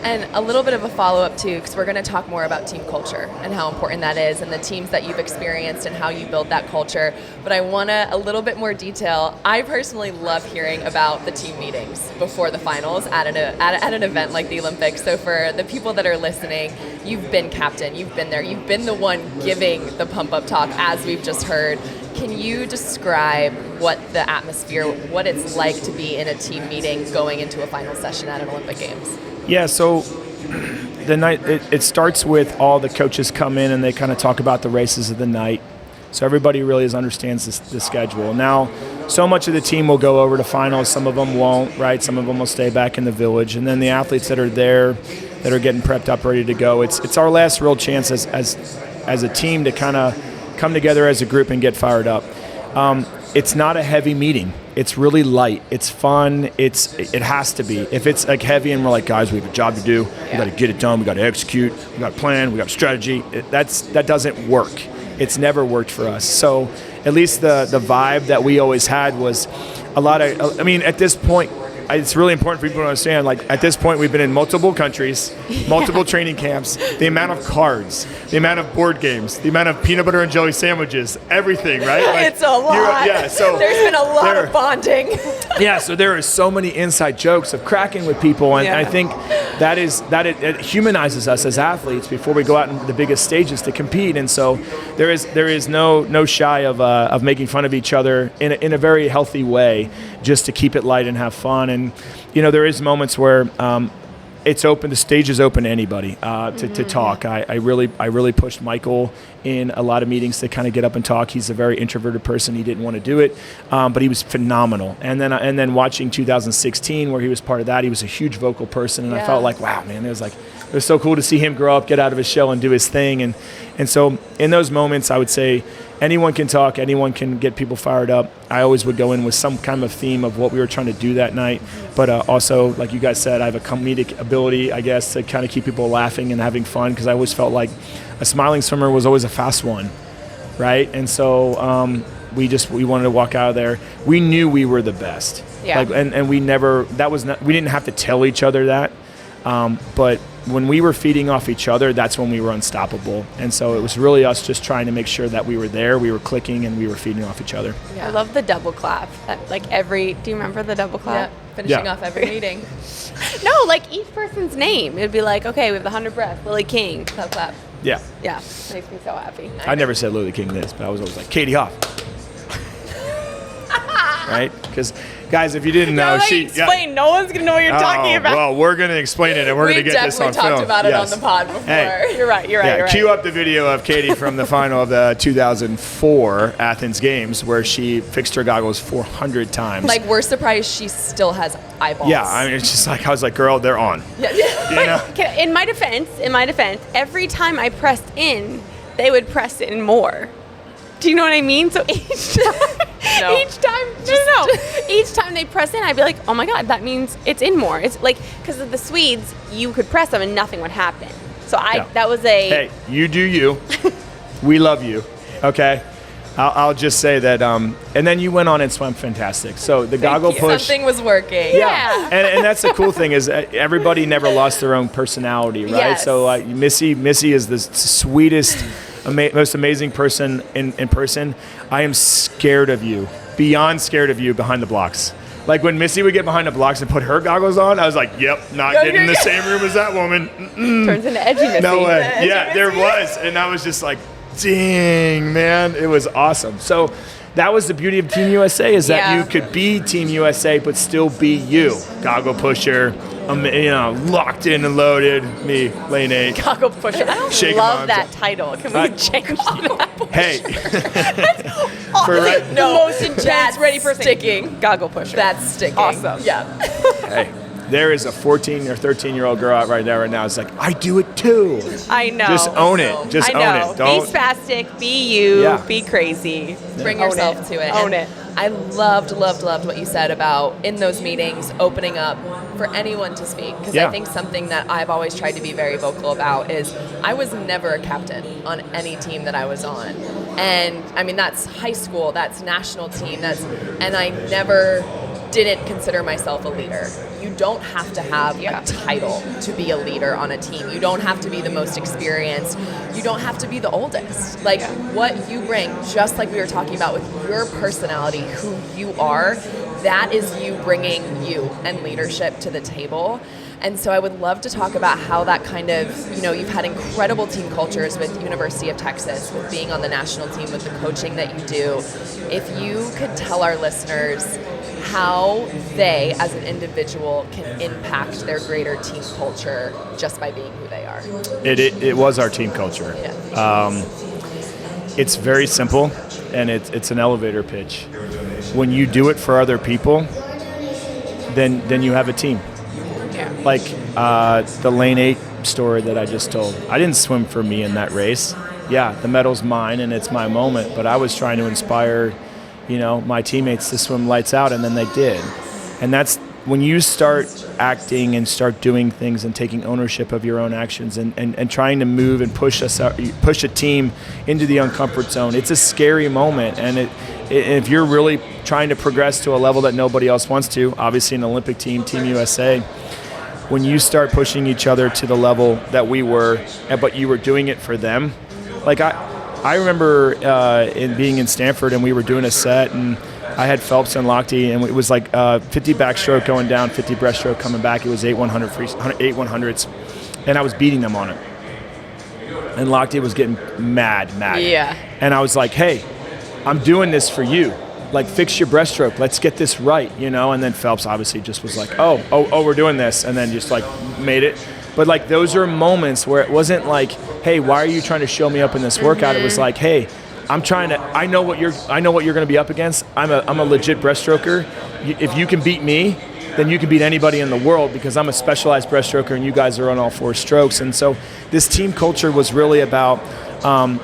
And a little bit of a follow-up too, because we're going to talk more about team culture and how important that is, and the teams that you've experienced and how you build that culture. But I want a little bit more detail. I personally love hearing about the team meetings before the finals at an event like the Olympics. So for the people that are listening, you've been captain, you've been there, you've been the one giving the pump-up talk, as we've just heard. Can you describe what the atmosphere, what it's like to be in a team meeting going into a final session at an Olympic Games? Yeah, so the night it starts with all the coaches come in and they kind of talk about the races of the night. So everybody really understands the schedule. Now, so much of the team will go over to finals. Some of them won't, right? Some of them will stay back in the village. And then the athletes that are there, that are getting prepped up, ready to go, it's our last real chance as a team to kind of come together as a group and get fired up. It's not a heavy meeting. It's really light. It's fun. It has to be. If it's like heavy and we're like, guys, we have a job to do. We got to get it done. We got to execute. We got a plan. We got a strategy. That doesn't work. It's never worked for us. So at least the vibe that we always had was a lot of. I mean, at this point, it's really important for people to understand, like, at this point, we've been in multiple countries, multiple training camps, the amount of cards, the amount of board games, the amount of peanut butter and jelly sandwiches, everything, right? Like, it's a lot. So there's been a lot of bonding. So there are so many inside jokes of cracking with people, and I think that it humanizes us as athletes before we go out in the biggest stages to compete. And so there is no shy of making fun of each other in a very healthy way, just to keep it light and have fun. And you know, there is moments where it's open. The stage is open to anybody to talk. I really pushed Michael in a lot of meetings to kind of get up and talk. He's a very introverted person. He didn't want to do it, but he was phenomenal. And then watching 2016, where he was part of that, he was a huge vocal person, and I felt like, wow, man, it was so cool to see him grow up, get out of his shell, and do his thing. And so in those moments, I would say anyone can talk, anyone can get people fired up. I always would go in with some kind of theme of what we were trying to do that night. But also, like you guys said, I have a comedic ability, I guess, to kind of keep people laughing and having fun, because I always felt like a smiling swimmer was always a fast one, right? And so we wanted to walk out of there. We knew we were the best. Yeah. And we didn't have to tell each other that. But when we were feeding off each other, that's when we were unstoppable. And so it was really us just trying to make sure that we were there, we were clicking, and we were feeding off each other. I love the double clap. Do you remember the double clap? Yeah, finishing off every meeting. No, like each person's name. It'd be like, okay, we have the 100 breath, Lily King, clap, clap. Yeah. Yeah, makes me so happy. I never said Lily King this, but I was always like, Katie Hoff. Right? Because, guys, if you didn't know, no one's going to know what you're talking about. Well, we're going to explain it, and we're going to get this on film. We definitely talked about it on the pod before. Hey. You're right. Cue up the video of Katie from the final of the 2004 Athens Games, where she fixed her goggles 400 times. Like, we're surprised she still has eyeballs. Yeah, I mean, it's just like, I was like, girl, they're on. Yeah. You know? In my defense, every time I pressed in, they would press in more. Do you know what I mean? So each time they press in, I'd be like, oh my God, that means it's in more. It's like, because of the Swedes, you could press them and nothing would happen. So that was Hey, you do you. We love you. Okay? I'll just say that, and then you went on and swam fantastic. So the goggle push. Something was working. Yeah. And that's the cool thing is everybody never lost their own personality, right? Yes. So Missy is the sweetest, most amazing person in person. I am scared of you, beyond scared of you behind the blocks. Like when Missy would get behind the blocks and put her goggles on, I was like, yep, not getting in the same room as that woman. turns into edgy Missy. No way. Yeah, there was. And I was just like, dang, man, it was awesome. So that was the beauty of Team USA, is that you could be Team USA but still be you. Goggle pusher, locked in and loaded. Me, lane 8. Goggle pusher. I don't love that title. Can we change that? Hey. The most intense, ready for sticking. Goggle pusher. That's sticking. Awesome. Yeah. Hey. There is a 14 or 13-year-old girl out right now. It's like, I do it too. I know. Just own it. Just own it. Be spastic. Be you. Be crazy. Bring yourself to it. Own it. I loved what you said about in those meetings opening up for anyone to speak, because I think something that I've always tried to be very vocal about is I was never a captain on any team that I was on. And I mean, that's high school, that's national team, and I never didn't consider myself a leader. You don't have to have a title to be a leader on a team. You don't have to be the most experienced. You don't have to be the oldest. Like what you bring, just like we were talking about with your personality, who you are, that is you bringing you and leadership to the table. And so I would love to talk about how that kind of, you've had incredible team cultures with University of Texas, with being on the national team, with the coaching that you do. If you could tell our listeners how they, as an individual, can impact their greater team culture just by being who they are. It was our team culture. Yeah. It's very simple, and it's an elevator pitch. When you do it for other people, then you have a team. Yeah. Like the lane 8 story that I just told. I didn't swim for me in that race. Yeah, the medal's mine and it's my moment, but I was trying to inspire my teammates to swim lights out, and then they did. And that's when you start acting and start doing things and taking ownership of your own actions and trying to move and push a team into the uncomfort zone. It's a scary moment, and if you're really trying to progress to a level that nobody else wants to, obviously an Olympic team, Team USA, when you start pushing each other to the level that we were, but you were doing it for them, like I remember being in Stanford, and we were doing a set, and I had Phelps and Lochte, and it was like 50 backstroke going down, 50 breaststroke coming back. It was 8 100s, and I was beating them on it. And Lochte was getting mad. Yeah. And I was like, hey, I'm doing this for you. Like, fix your breaststroke. Let's get this right, And then Phelps obviously just was like, oh, we're doing this, and then just like made it. But like those are moments where it wasn't like, hey, why are you trying to show me up in this workout? It was like, hey, I know what you're going to be up against. I'm a legit breaststroker. If you can beat me, then you can beat anybody in the world, because I'm a specialized breaststroker and you guys are on all 4 strokes. And so this team culture was really about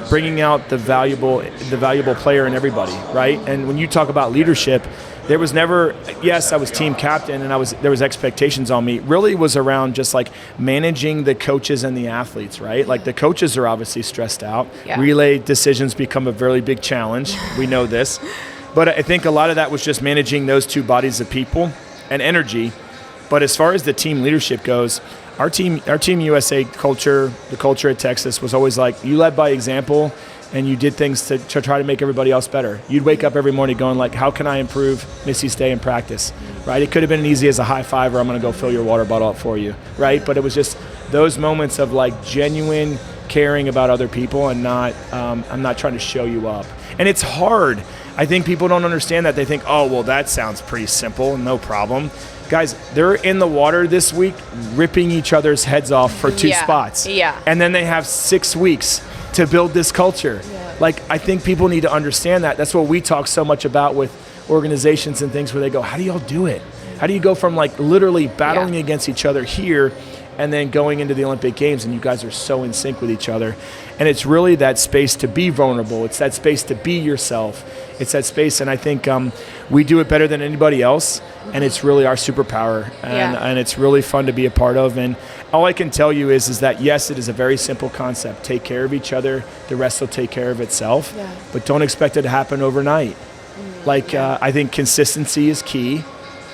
bringing out the valuable player in everybody, right? And when you talk about leadership, there was never, yes, I was team captain and there was expectations on me. Really was around just like managing the coaches and the athletes, right? Like the coaches are obviously stressed out. Yeah. Relay decisions become a very big challenge. We know this. But I think a lot of that was just managing those two bodies of people and energy. But as far as the team leadership goes, our team USA culture, the culture at Texas was always like, you led by example and you did things to try to make everybody else better. You'd wake up every morning going like, how can I improve Missy's day in practice, right? It could have been easy as a high five or I'm gonna go fill your water bottle up for you, right? But it was just those moments of like genuine caring about other people and not, I'm not trying to show you up. And it's hard. I think people don't understand that. They think, oh, well, that sounds pretty simple, no problem. Guys, they're in the water this week ripping each other's heads off for 2 spots. Yeah. And then they have 6 weeks to build this culture. Yeah. Like, I think people need to understand that. That's what we talk so much about with organizations and things where they go, how do y'all do it? How do you go from like literally battling against each other here and then going into the Olympic Games and you guys are so in sync with each other? And it's really that space to be vulnerable. It's that space to be yourself. It's that space, and I think we do it better than anybody else, and it's really our superpower, and it's really fun to be a part of. And all I can tell you is that, yes, it is a very simple concept. Take care of each other. The rest will take care of itself, but don't expect it to happen overnight. I think consistency is key.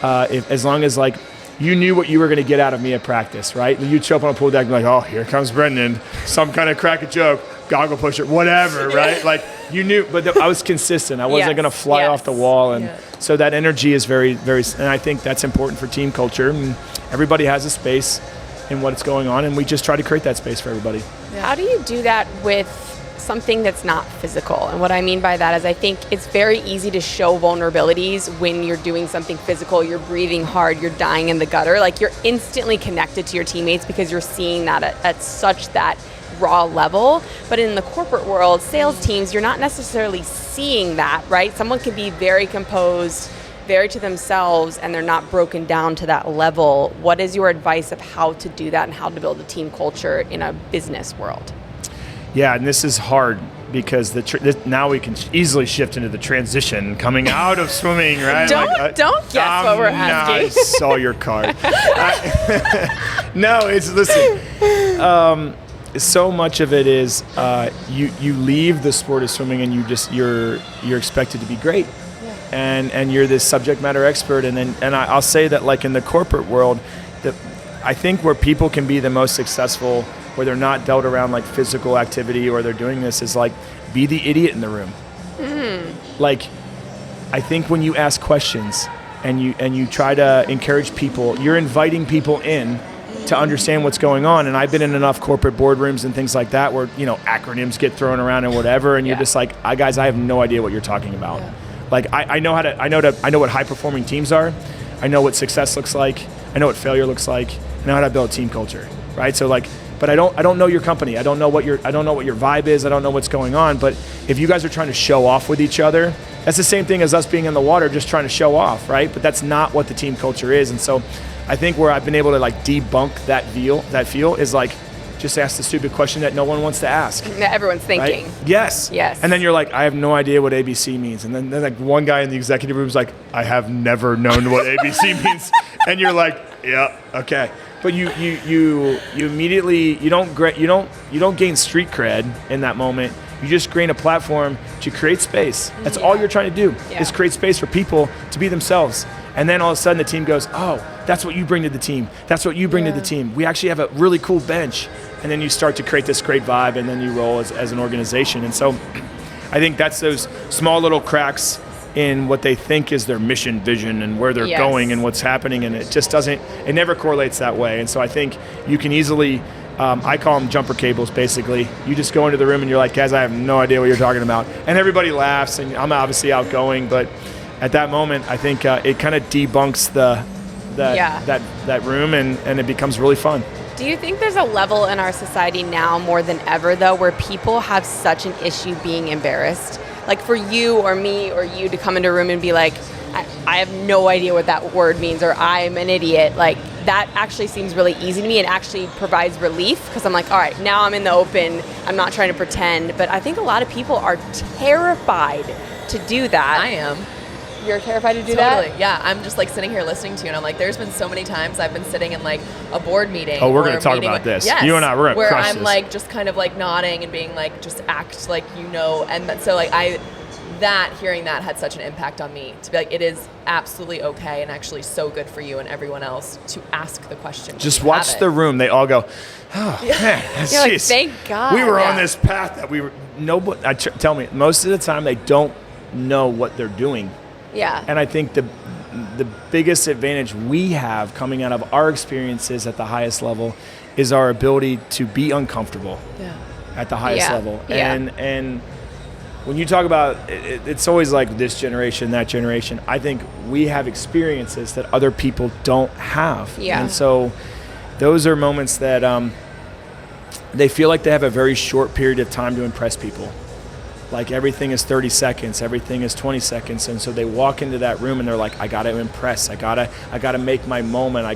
As long as, like, you knew what you were going to get out of me at practice, right? You'd show up on a pool deck and be like, oh, here comes Brendan. Some kind of crack a joke, goggle pusher, whatever, right? Like, you knew, but I was consistent. I wasn't going to fly off the wall. And so that energy is very, very, and I think that's important for team culture. And everybody has a space in what's going on, and we just try to create that space for everybody. How do you do that with something that's not physical? And what I mean by that is I think it's very easy to show vulnerabilities when you're doing something physical, you're breathing hard, you're dying in the gutter. Like, you're instantly connected to your teammates because you're seeing that at such that raw level. But in the corporate world, sales teams, you're not necessarily seeing that, right? Someone can be very composed, very to themselves, and they're not broken down to that level. What is your advice of how to do that and how to build a team culture in a business world? Yeah, and this is hard because now we can easily shift into the transition coming out of swimming, right? Don't guess what we're asking. I saw your card. No, listen. So much of it is you leave the sport of swimming and you're expected to be great, and you're this subject matter expert, and I'll say that, like, in the corporate world, I think where people can be the most successful, where they're not dealt around like physical activity or they're doing this, is like, be the idiot in the room. Like, I think when you ask questions and you try to encourage people, you're inviting people in to understand what's going on. And I've been in enough corporate boardrooms and things like that where, you know, acronyms get thrown around and whatever, and you're just like, guys, I have no idea what you're talking about. Like, I know what high performing teams are. I know what success looks like. I know what failure looks like. I know how to build a team culture, right? So, like, but I don't know your company. I don't know what your vibe is. I don't know what's going on. But if you guys are trying to show off with each other, that's the same thing as us being in the water, just trying to show off, right? But that's not what the team culture is. And so I think where I've been able to, like, debunk that feel is, like, just ask the stupid question that no one wants to ask. That everyone's thinking. Right? Yes. And then you're like, I have no idea what ABC means. And then like one guy in the executive room is like, I have never known what ABC means. And you're like, yeah, okay. But you immediately, you don't gain street cred in that moment. You just gain a platform to create space. That's all you're trying to do, is create space for people to be themselves. And then all of a sudden the team goes, oh, that's what you bring to the team. That's what you bring to the team. We actually have a really cool bench. And then you start to create this great vibe, and then you roll as an organization. And so I think that's those small little cracks in what they think is their mission, vision, and where they're going and what's happening. And it never correlates that way. And so I think you can easily, I call them jumper cables, basically. You just go into the room and you're like, guys, I have no idea what you're talking about. And everybody laughs, and I'm obviously outgoing, but at that moment, I think it kind of debunks that room, and it becomes really fun. Do you think there's a level in our society now more than ever, though, where people have such an issue being embarrassed? Like, for you or me or you to come into a room and be like, I have no idea what that word means, or I'm an idiot. Like, that actually seems really easy to me. It actually provides relief because I'm like, all right, now I'm in the open. I'm not trying to pretend. But I think a lot of people are terrified to do that. I am. You're terrified to do Totally. that? Yeah, I'm just like sitting here listening to you, and I'm like, there's been so many times I've been sitting in like a board meeting. Oh, we're or going to a talk meeting about with- this. Yes, You and I, we're going to where crush I'm this. like just kind of like nodding and being like, just act like you know, and so like hearing that had such an impact on me to be like, it is absolutely okay and actually so good for you and everyone else to ask the question. Just watch the room. They all go, oh, man. You're like, thank God. We were on Yeah. this path that we were, nobody, tell me, most of the time they don't know what they're doing. Yeah. And I think the biggest advantage we have coming out of our experiences at the highest level is our ability to be uncomfortable at the highest level. Yeah. And when you talk about it's always like this generation, that generation. I think we have experiences that other people don't have. Yeah. And so those are moments that they feel like they have a very short period of time to impress people. Like everything is 30 seconds, everything is 20 seconds. And so they walk into that room and they're like, I got to impress. I gotta make my moment.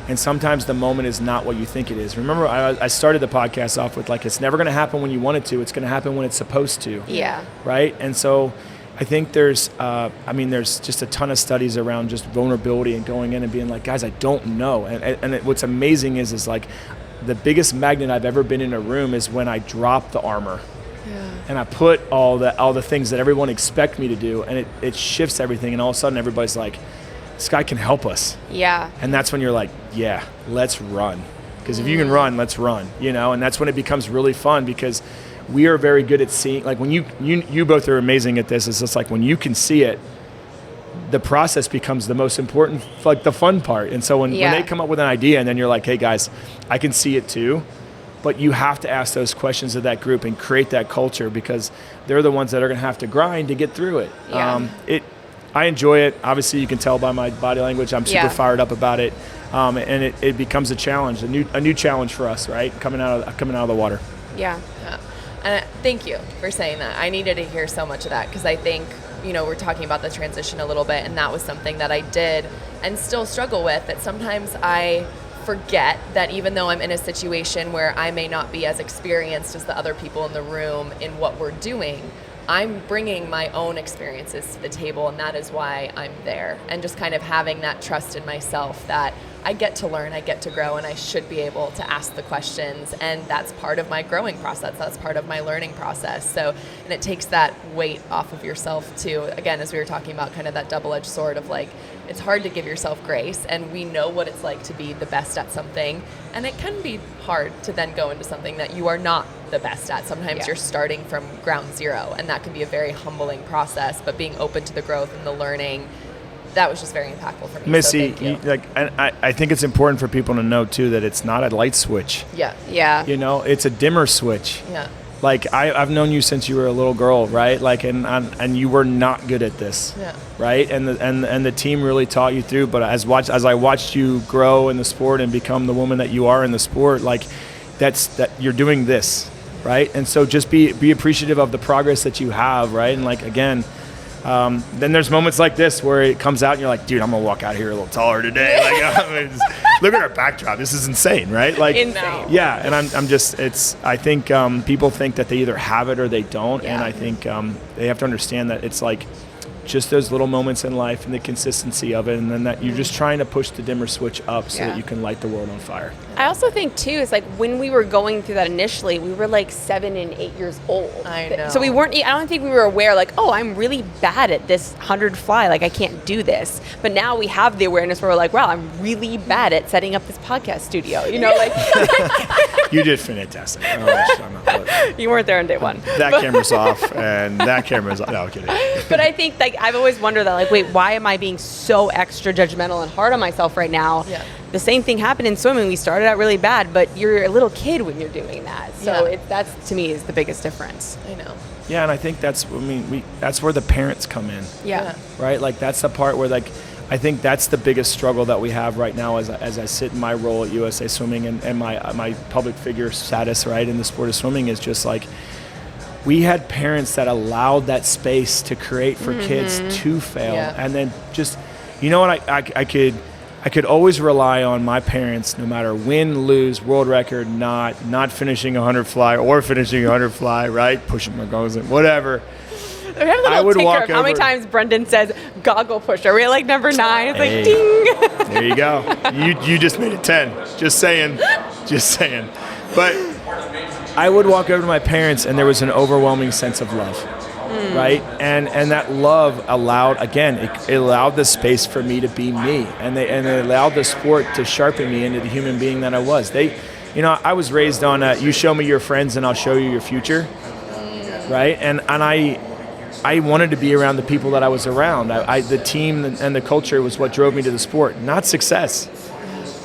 And sometimes the moment is not what you think it is. Remember, I started the podcast off with like, it's never going to happen when you want it to. It's going to happen when it's supposed to. Yeah. Right. And so I think there's just a ton of studies around just vulnerability and going in and being like, guys, I don't know. And what's amazing is like the biggest magnet I've ever been in a room is when I drop the armor. Yeah. And I put all the things that everyone expect me to do, and it shifts everything, and all of a sudden everybody's like, this guy can help us. Yeah. And that's when you're like, yeah, let's run. Because if you can run, let's run, and that's when it becomes really fun, because we are very good at seeing, like when you both are amazing at this. It's just like when you can see it, the process becomes the most important, like the fun part. And so when they come up with an idea and then you're like, hey guys, I can see it too. But you have to ask those questions of that group and create that culture, because they're the ones that are going to have to grind to get through it. Yeah. I enjoy it. Obviously, you can tell by my body language. I'm super fired up about it, and it becomes a challenge, a new challenge for us, right? Coming out of the water. Yeah. And thank you for saying that. I needed to hear so much of that, because I think, we're talking about the transition a little bit, and that was something that I did and still struggle with, that sometimes I forget that even though I'm in a situation where I may not be as experienced as the other people in the room in what we're doing, I'm bringing my own experiences to the table, and that is why I'm there. And just kind of having that trust in myself that I get to learn, I get to grow, and I should be able to ask the questions. And that's part of my growing process. That's part of my learning process. So, and it takes that weight off of yourself too. Again, as we were talking about, kind of that double-edged sword of like, it's hard to give yourself grace, and we know what it's like to be the best at something. And it can be hard to then go into something that you are not the best at. Sometimes you're starting from ground zero, and that can be a very humbling process, but being open to the growth and the learning, that was just very impactful for me. Missy, so thank you. and I think it's important for people to know too that it's not a light switch. Yeah. It's a dimmer switch. Yeah. Like I've known you since you were a little girl, right? Like and you were not good at this, right? And the team really taught you through. But as I watched you grow in the sport and become the woman that you are in the sport, like that you're doing this, right? And so just be appreciative of the progress that you have, right? And like again, then there's moments like this where it comes out and you're like, dude, I'm gonna walk out here a little taller today. Like, look at our backdrop. This is insane, right? Like, insane. Yeah. And I think people think that they either have it or they don't. Yeah. And I think they have to understand that it's like just those little moments in life and the consistency of it. And then that you're just trying to push the dimmer switch up so that you can light the world on fire. I also think too, is like when we were going through that initially, we were like 7 and 8 years old. I know. So I don't think we were aware like, oh, I'm really bad at this 100 fly. Like I can't do this. But now we have the awareness where we're like, wow, I'm really bad at setting up this podcast studio. Like You did fantastic. you weren't there on day one. That camera's off and that camera's off. No, I'm kidding. But I think like I've always wondered that like, wait, why am I being so extra judgmental and hard on myself right now? Yeah. The same thing happened in swimming. We started out really bad, but you're a little kid when you're doing that. So that's to me is the biggest difference. I know. Yeah, and I think that's where the parents come in. Yeah. Right? Like that's the part where like I think that's the biggest struggle that we have right now as I sit in my role at USA Swimming and my public figure status, right, in the sport of swimming is just like we had parents that allowed that space to create for kids to fail. Yeah. And then just, you know what, I I could always rely on my parents, no matter win, lose, world record, not finishing a 100 fly or finishing a 100 fly, right? Pushing my goggles in, whatever. We have a little I would ticker walk of how many over- times Brendan says goggle pusher. We're like number 9. It's Hey. like ding. There you go. You just made it 10. Just saying. But I would walk over to my parents, and there was an overwhelming sense of love, right? And that love allowed, again, it allowed the space for me to be me, and it allowed the sport to sharpen me into the human being that I was. I was raised on you show me your friends, and I'll show you your future, right? And I wanted to be around the people that I was around. The team and the culture was what drove me to the sport, not success.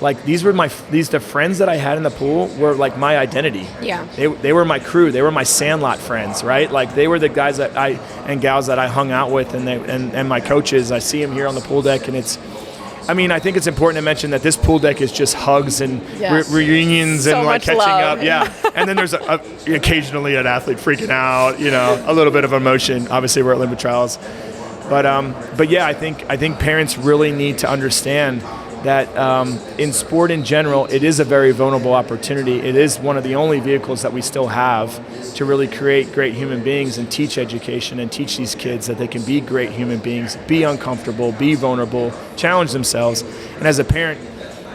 Like the friends that I had in the pool were like my identity. Yeah. They were my crew. They were my sandlot friends, right? Like they were the guys and gals that I hung out with, and my coaches. I see them here on the pool deck, and I think it's important to mention that this pool deck is just hugs and reunions So and like much catching love. up. Yeah. And then there's occasionally an athlete freaking out, a little bit of emotion. Obviously we're at Olympic trials. But yeah, I think parents really need to understand that in sport in general, it is a very vulnerable opportunity. It is one of the only vehicles that we still have to really create great human beings and teach education and teach these kids that they can be great human beings, be uncomfortable, be vulnerable, challenge themselves. And as a parent,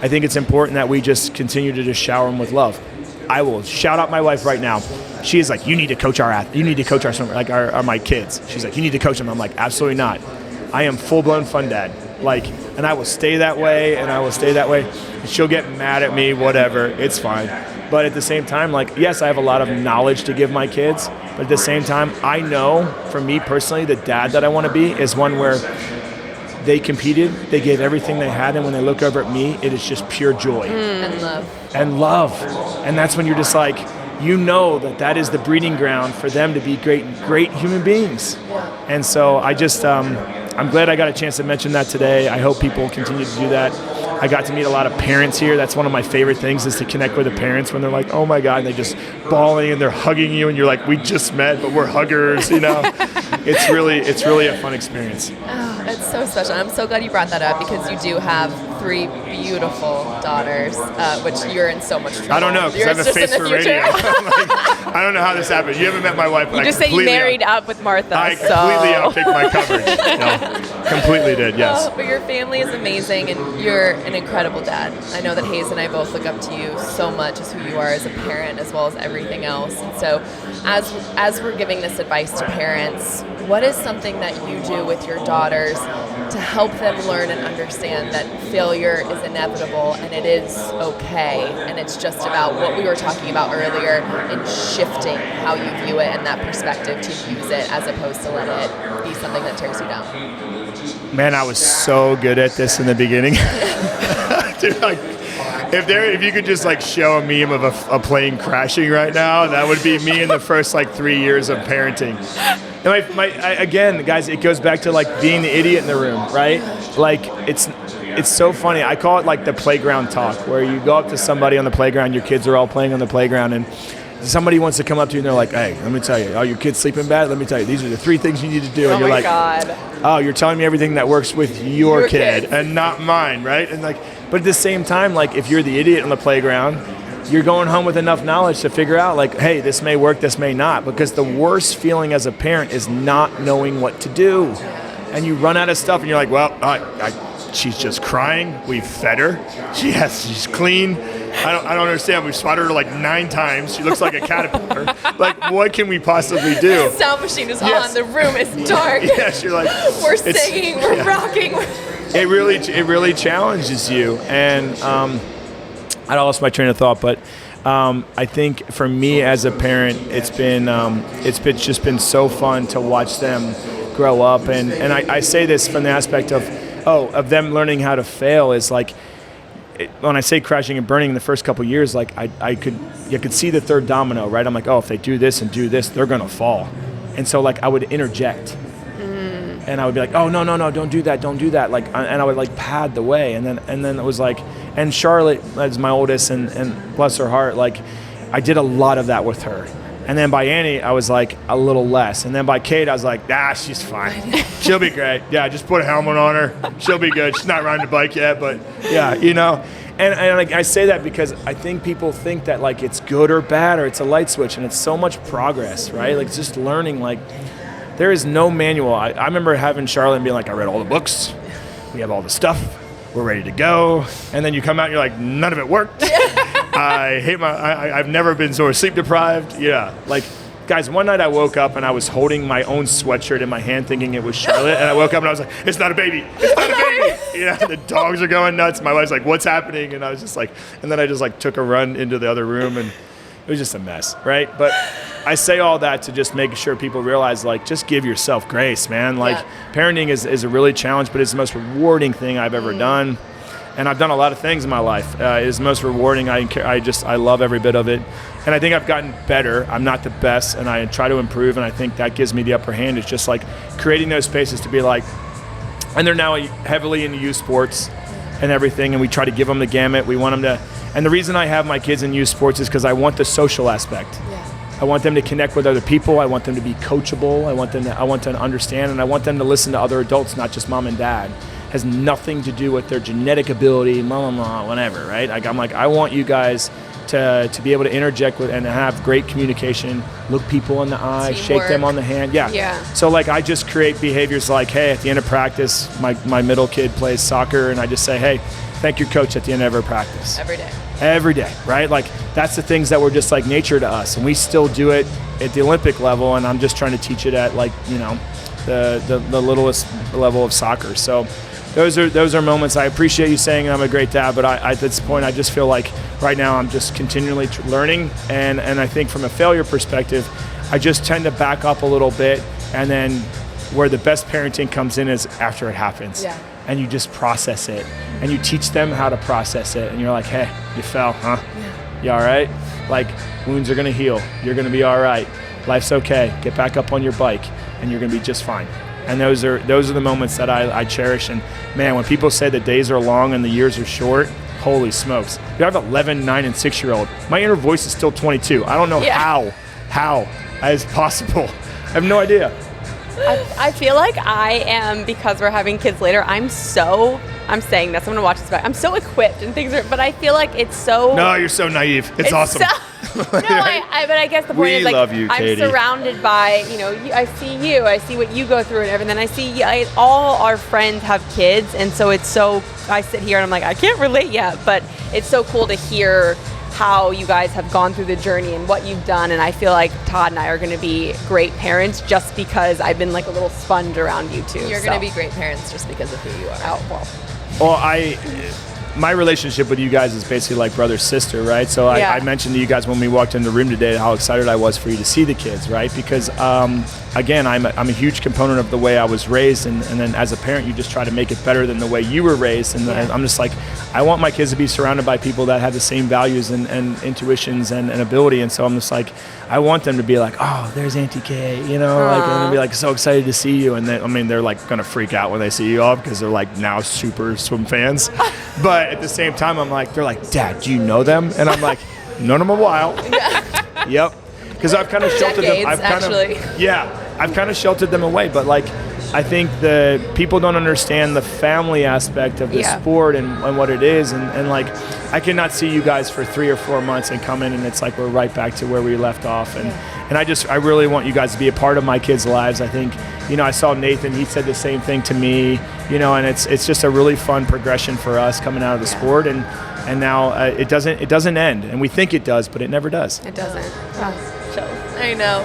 I think it's important that we just continue to just shower them with love. I will shout out my wife right now. She is like, you need to coach our swimmer, like my kids. She's like, you need to coach them. I'm like, absolutely not. I am full-blown fun dad. And I will stay that way, And she'll get mad at me, whatever. It's fine. But at the same time, yes, I have a lot of knowledge to give my kids. But at the same time, I know, for me personally, the dad that I want to be is one where they competed, they gave everything they had, and when they look over at me, it is just pure joy. And love. And that's when you're just like, that is the breeding ground for them to be great human beings. And so I'm glad I got a chance to mention that today. I hope people continue to do that. I got to meet a lot of parents here. That's one of my favorite things, is to connect with the parents when they're like, oh my God, and they just bawling and they're hugging you and you're like, we just met, but we're huggers, It's really a fun experience. Oh, that's so special. I'm so glad you brought that up, because you do have 3 beautiful daughters, which you're in so much trouble. I don't know, because I have a face for radio. I don't know how this happened. You haven't met my wife. You just say you married up with Martha. I completely outpicked my coverage. No, completely did, yes. But your family is amazing, and you're an incredible dad. I know that Hayes and I both look up to you so much as who you are as a parent, as well as everything else. And so as we're giving this advice to parents, what is something that you do with your daughters to help them learn and understand that failure is inevitable and it is okay, and it's just about what we were talking about earlier, in shifting how you view it and that perspective to use it, as opposed to let it be something that tears you down? Man, I was so good at this in the beginning. Dude, if you could just show a meme of a plane crashing right now, that would be me in the first 3 years of parenting. And again, guys, it goes back to being the idiot in the room, right? It's so funny. I call it the playground talk, where you go up to somebody on the playground, your kids are all playing on the playground, and somebody wants to come up to you and they're like, hey, let me tell you, are your kids sleeping bad? Let me tell you, these are the 3 things you need to do. And you're like, God. Oh, you're telling me everything that works with your kid and not mine, right? And but at the same time, if you're the idiot on the playground, you're going home with enough knowledge to figure out hey, this may work, this may not, because the worst feeling as a parent is not knowing what to do. And you run out of stuff and you're like, well, she's just crying. We fed her. She's clean. I don't understand. We've swatted her 9 times. She looks like a caterpillar. What can we possibly do? Sound machine is on. The room is dark. Yes, you're we're singing. We're rocking. It really challenges you. And I lost my train of thought, but I think for me as a parent, it's just been so fun to watch them grow up. And I say this from the aspect of them learning how to fail is when I say crashing and burning in the first couple of years, you could see the third domino, right? I'm like, oh, if they do this and do this, they're gonna fall. And so I would interject, and I would be like, oh, no, don't do that. And I would pad the way, and then it was and Charlotte, as my oldest, and bless her heart, I did a lot of that with her. And then by Annie, I was like a little less. And then by Kate, I was like, she's fine. She'll be great. Yeah, just put a helmet on her. She'll be good. She's not riding a bike yet, but yeah, you know. And like, I say that because I think people think that like it's good or bad or it's a light switch, and it's so much progress, right? Like just learning, like there is no manual. I remember having Charlotte and being like, I read all the books. We have all the stuff. We're ready to go. And then you come out and you're like, none of it worked. I've never been so sleep deprived. Yeah. Like, guys, one night I woke up and I was holding my own sweatshirt in my hand thinking it was Charlotte. And I woke up and I was like, it's not a baby. It's not a baby. You know, the dogs are going nuts. My wife's like, what's happening? And I was just like, and then I just like took a run into the other room, and it was just a mess, right? But I say all that to just make sure people realize, like, just give yourself grace, man. Like, parenting is a really challenge, but it's the most rewarding thing I've ever done. And I've done a lot of things in my life. It's the most rewarding. I love every bit of it. And I think I've gotten better. I'm not the best, and I try to improve, and I think that gives me the upper hand. It's just like creating those spaces to be like, and they're now heavily into youth sports and everything, and we try to give them the gamut. We want them to, and the reason I have my kids in youth sports is because I want the social aspect. I want them to connect with other people. I want them to be coachable. I want them to understand, and I want them to listen to other adults, not just mom and dad. It has nothing to do with their genetic ability, whatever, right? Like, I'm like, I want you guys to be able to interject with and have great communication, look people in the eye, shake them on the hand. Yeah. So like, I just create behaviors like, hey, at the end of practice, my middle kid plays soccer, and I just say, hey, thank your coach at the end of every practice. Every day, right? Like, that's the things that were just like nature to us, and we still do it at the Olympic level, and I'm just trying to teach it at, like, you know, the littlest level of soccer. So those are moments. I appreciate you saying I'm a great dad, but at this point, I just feel like right now I'm just continually learning, and I think from a failure perspective, I just tend to back up a little bit, and then where the best parenting comes in is after it happens. And you just process it, and you teach them how to process it, and you're like, hey, you fell, huh? You all right? Like, wounds are gonna heal. You're gonna be all right. Life's okay. Get back up on your bike, and you're gonna be just fine. And those are the moments that I cherish. And man, when people say the days are long and the years are short, holy smokes. I have 11, 9, and 6-year-old. My inner voice is still 22. I don't know how is possible. I have no idea. I feel like I am, because we're having kids later, I'm saying this, I'm going to watch this back. I'm so equipped and things but I feel like it's so... No, you're so naive. It's awesome. But I guess the point is, like, love you, Katie. I'm surrounded by, you know, I see what you go through and everything. I see all our friends have kids, and so I sit here and I'm like, I can't relate yet, but it's so cool to hear how you guys have gone through the journey and what you've done, and I feel like Todd and I are going to be great parents just because I've been like a little sponge around you two. You're going to be great parents just because of who you are. My relationship with you guys is basically like brother-sister, right? So I mentioned to you guys when we walked in the room today how excited I was for you to see the kids, right? Because again, I'm a huge component of the way I was raised, and then as a parent, you just try to make it better than the way you were raised. And I'm just like, I want my kids to be surrounded by people that have the same values and intuitions and ability. And so I'm just like, I want them to be like, oh, there's Auntie Kay, you know, like, and be like so excited to see you. And then, I mean, they're like gonna freak out when they see you all because they're like now super swim fans. But at the same time, I'm like, they're like, Dad, do you know them? And I'm like, known them a while. Yep. Because I've kind of sheltered them. I've kind of sheltered them away. But like, I think the people don't understand the family aspect of the sport and what it is. And like, I cannot see you guys for 3 or 4 months and come in and it's like we're right back to where we left off. And I really want you guys to be a part of my kids' lives. I think, you know, I saw Nathan, he said the same thing to me, you know, and it's just a really fun progression for us coming out of the sport. And now it doesn't end. And we think it does, but it never does. It doesn't. I know.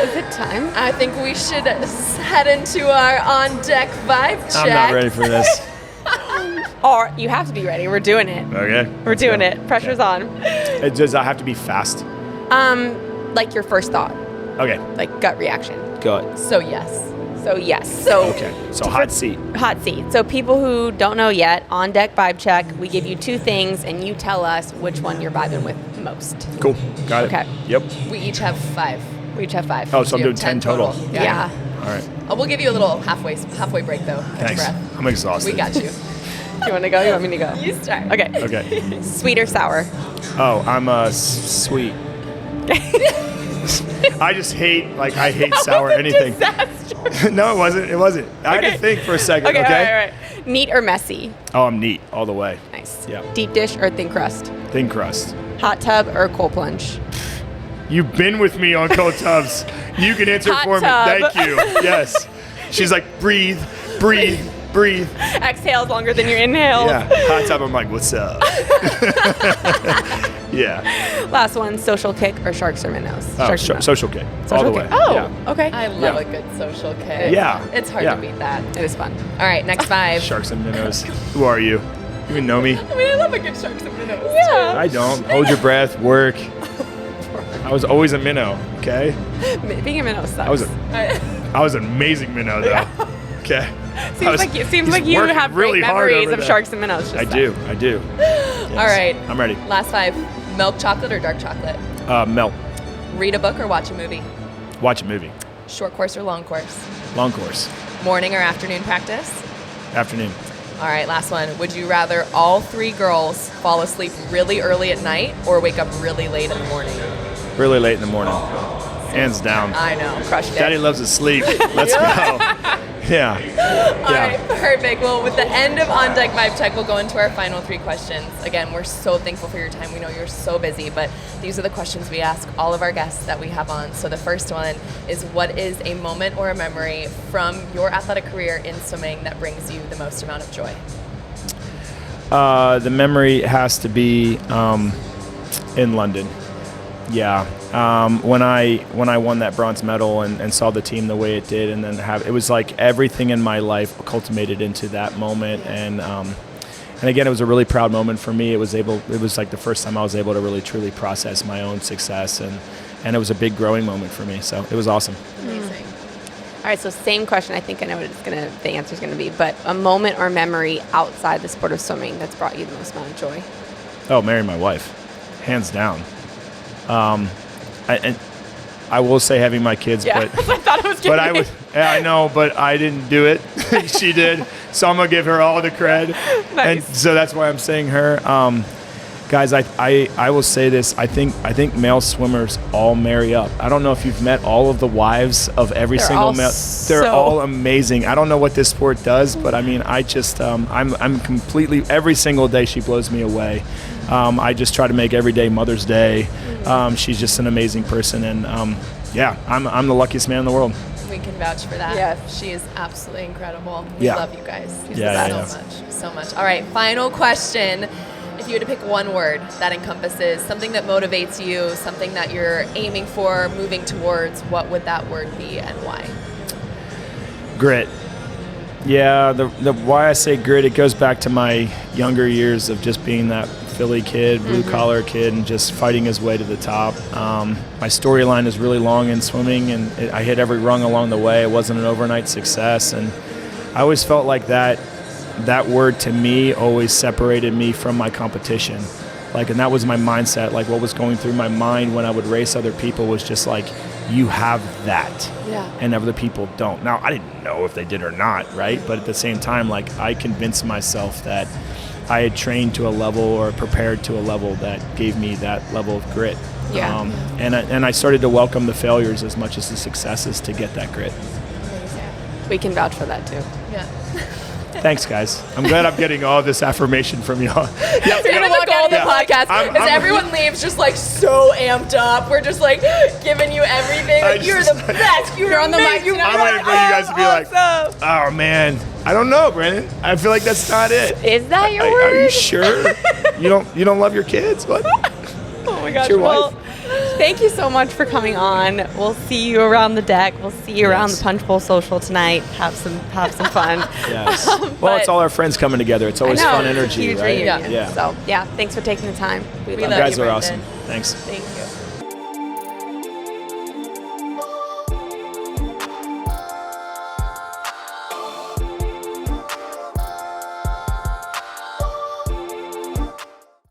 Is it time? I think we should head into our on-deck vibe check. I'm not ready for this. Or you have to be ready. We're doing it. Okay. We're doing it. Pressure's on. Does that have to be fast? Like your first thought. Okay. Like gut reaction. Go. So yes. Okay. So hot seat. Hot seat. So people who don't know yet, on deck vibe check, we give you 2 things and you tell us which one you're vibing with most. Cool. Got it. Okay. Yep. We each have 5. Oh, so I'm doing 10 total. Yeah. All right. We'll give you a little halfway break though. Thanks. Breath. I'm exhausted. We got you. You want to go? You want me to go? You start. Okay. Okay. Sweet or sour? Oh, I'm sweet. I just hate I hate sour anything. No, it wasn't. I had to think for a second. Okay. All right. Neat or messy? Oh, I'm neat all the way. Nice. Yeah. Deep dish or thin crust? Thin crust. Hot tub or cold plunge? You've been with me on cold tubs. You can answer Hot for tub. me. Thank you. Yes. She's like, breathe, breathe, breathe. Exhales longer than your inhales. Yeah. Hot tub, I'm like, what's up? Yeah. Last one, social kick or sharks or minnows? Oh, Sharks or minnows? social kick. All Social the kick. way. Oh, Yeah. okay. I love Yeah. a good social kick. Yeah. It's hard Yeah. to beat that. It is fun. All right, next 5. Sharks and minnows. Who are you? You even know me? I mean, I love a good sharks and minnows. Yeah. I don't. Hold your breath. Work. I was always a minnow. Okay. Being a minnow sucks. I was an amazing minnow though. Okay. Seems like you have really great hard memories over of there. sharks and minnows. I do. Yes. All right. I'm ready. Last 5. Milk chocolate or dark chocolate? Melt. Read a book or watch a movie? Watch a movie. Short course or long course? Long course. Morning or afternoon practice? Afternoon. All right, last one. Would you rather all 3 girls fall asleep really early at night or wake up really late in the morning? Really late in the morning. Hands down. I know, crushed it. Daddy loves to sleep. Let's go. Yeah. All right, perfect. Well, with the end of On Deck Vibe Check, we'll go into our final 3 questions. Again, we're so thankful for your time. We know you're so busy, but these are the questions we ask all of our guests that we have on. So the first one is, what is a moment or a memory from your athletic career in swimming that brings you the most amount of joy? The memory has to be in London. Yeah. When I won that bronze medal and saw the team the way it did, and then it was like everything in my life culminated into that moment, and again, it was a really proud moment for me. It was like the first time I was able to really truly process my own success, and it was a big growing moment for me. So it was awesome. Amazing. All right, so same question. I think I know what the answer's going to be, but a moment or memory outside the sport of swimming that's brought you the most amount of joy? Oh, marrying my wife, hands down. And I will say having my kids, Yeah, but I thought it was but I would. Yeah, I know, but I didn't do it. She did, so I'm gonna give her all the cred. Nice. And so that's why I'm saying her. Guys, I will say this. I think male swimmers all marry up. I don't know if you've met all of the wives of every single male. They're all amazing. I don't know what this sport does, but I mean, I just I'm completely, every single day she blows me away. I just try to make every day Mother's Day. She's just an amazing person, and I'm the luckiest man in the world. We can vouch for that. Yes. She is absolutely incredible. We Yeah. love you guys. Yeah, So much. All right, final question. If you had to pick one word that encompasses something that motivates you, something that you're aiming for, moving towards, what would that word be and why? Grit. Yeah, the why I say grit, it goes back to my younger years of just being that Philly kid, blue-collar kid, and just fighting his way to the top. My storyline is really long in swimming, and I hit every rung along the way. It wasn't an overnight success, and I always felt like that word to me always separated me from my competition. And that was my mindset. What was going through my mind when I would race other people was just like, you have that. Yeah. And other people don't. Now, I didn't know if they did or not, right? But at the same time, I convinced myself that I had trained to a level or prepared to a level that gave me that level of grit. Yeah. And I started to welcome the failures as much as the successes to get that grit. We can vouch for that too. Yeah. Thanks, guys. I'm glad I'm getting all this affirmation from y'all. We're gonna walk out of the podcast because everyone leaves just so amped up. We're just giving you everything. You're the best. You're on the mic. I'm waiting for you guys to be like, oh man, I don't know, Brandon. I feel like that's not it. Is that your word? Are you sure? You don't love your kids? What? Oh my gosh. It's your wife. Thank you so much for coming on. We'll see you around the deck. We'll see you around the Punch Bowl Social tnight. Have some fun. Yes. Well, it's all our friends coming together. It's always fun energy, huge right? reunion. Yeah. So, thanks for taking the time. We love love you guys you, are Brandon. awesome. Thanks. Thank you.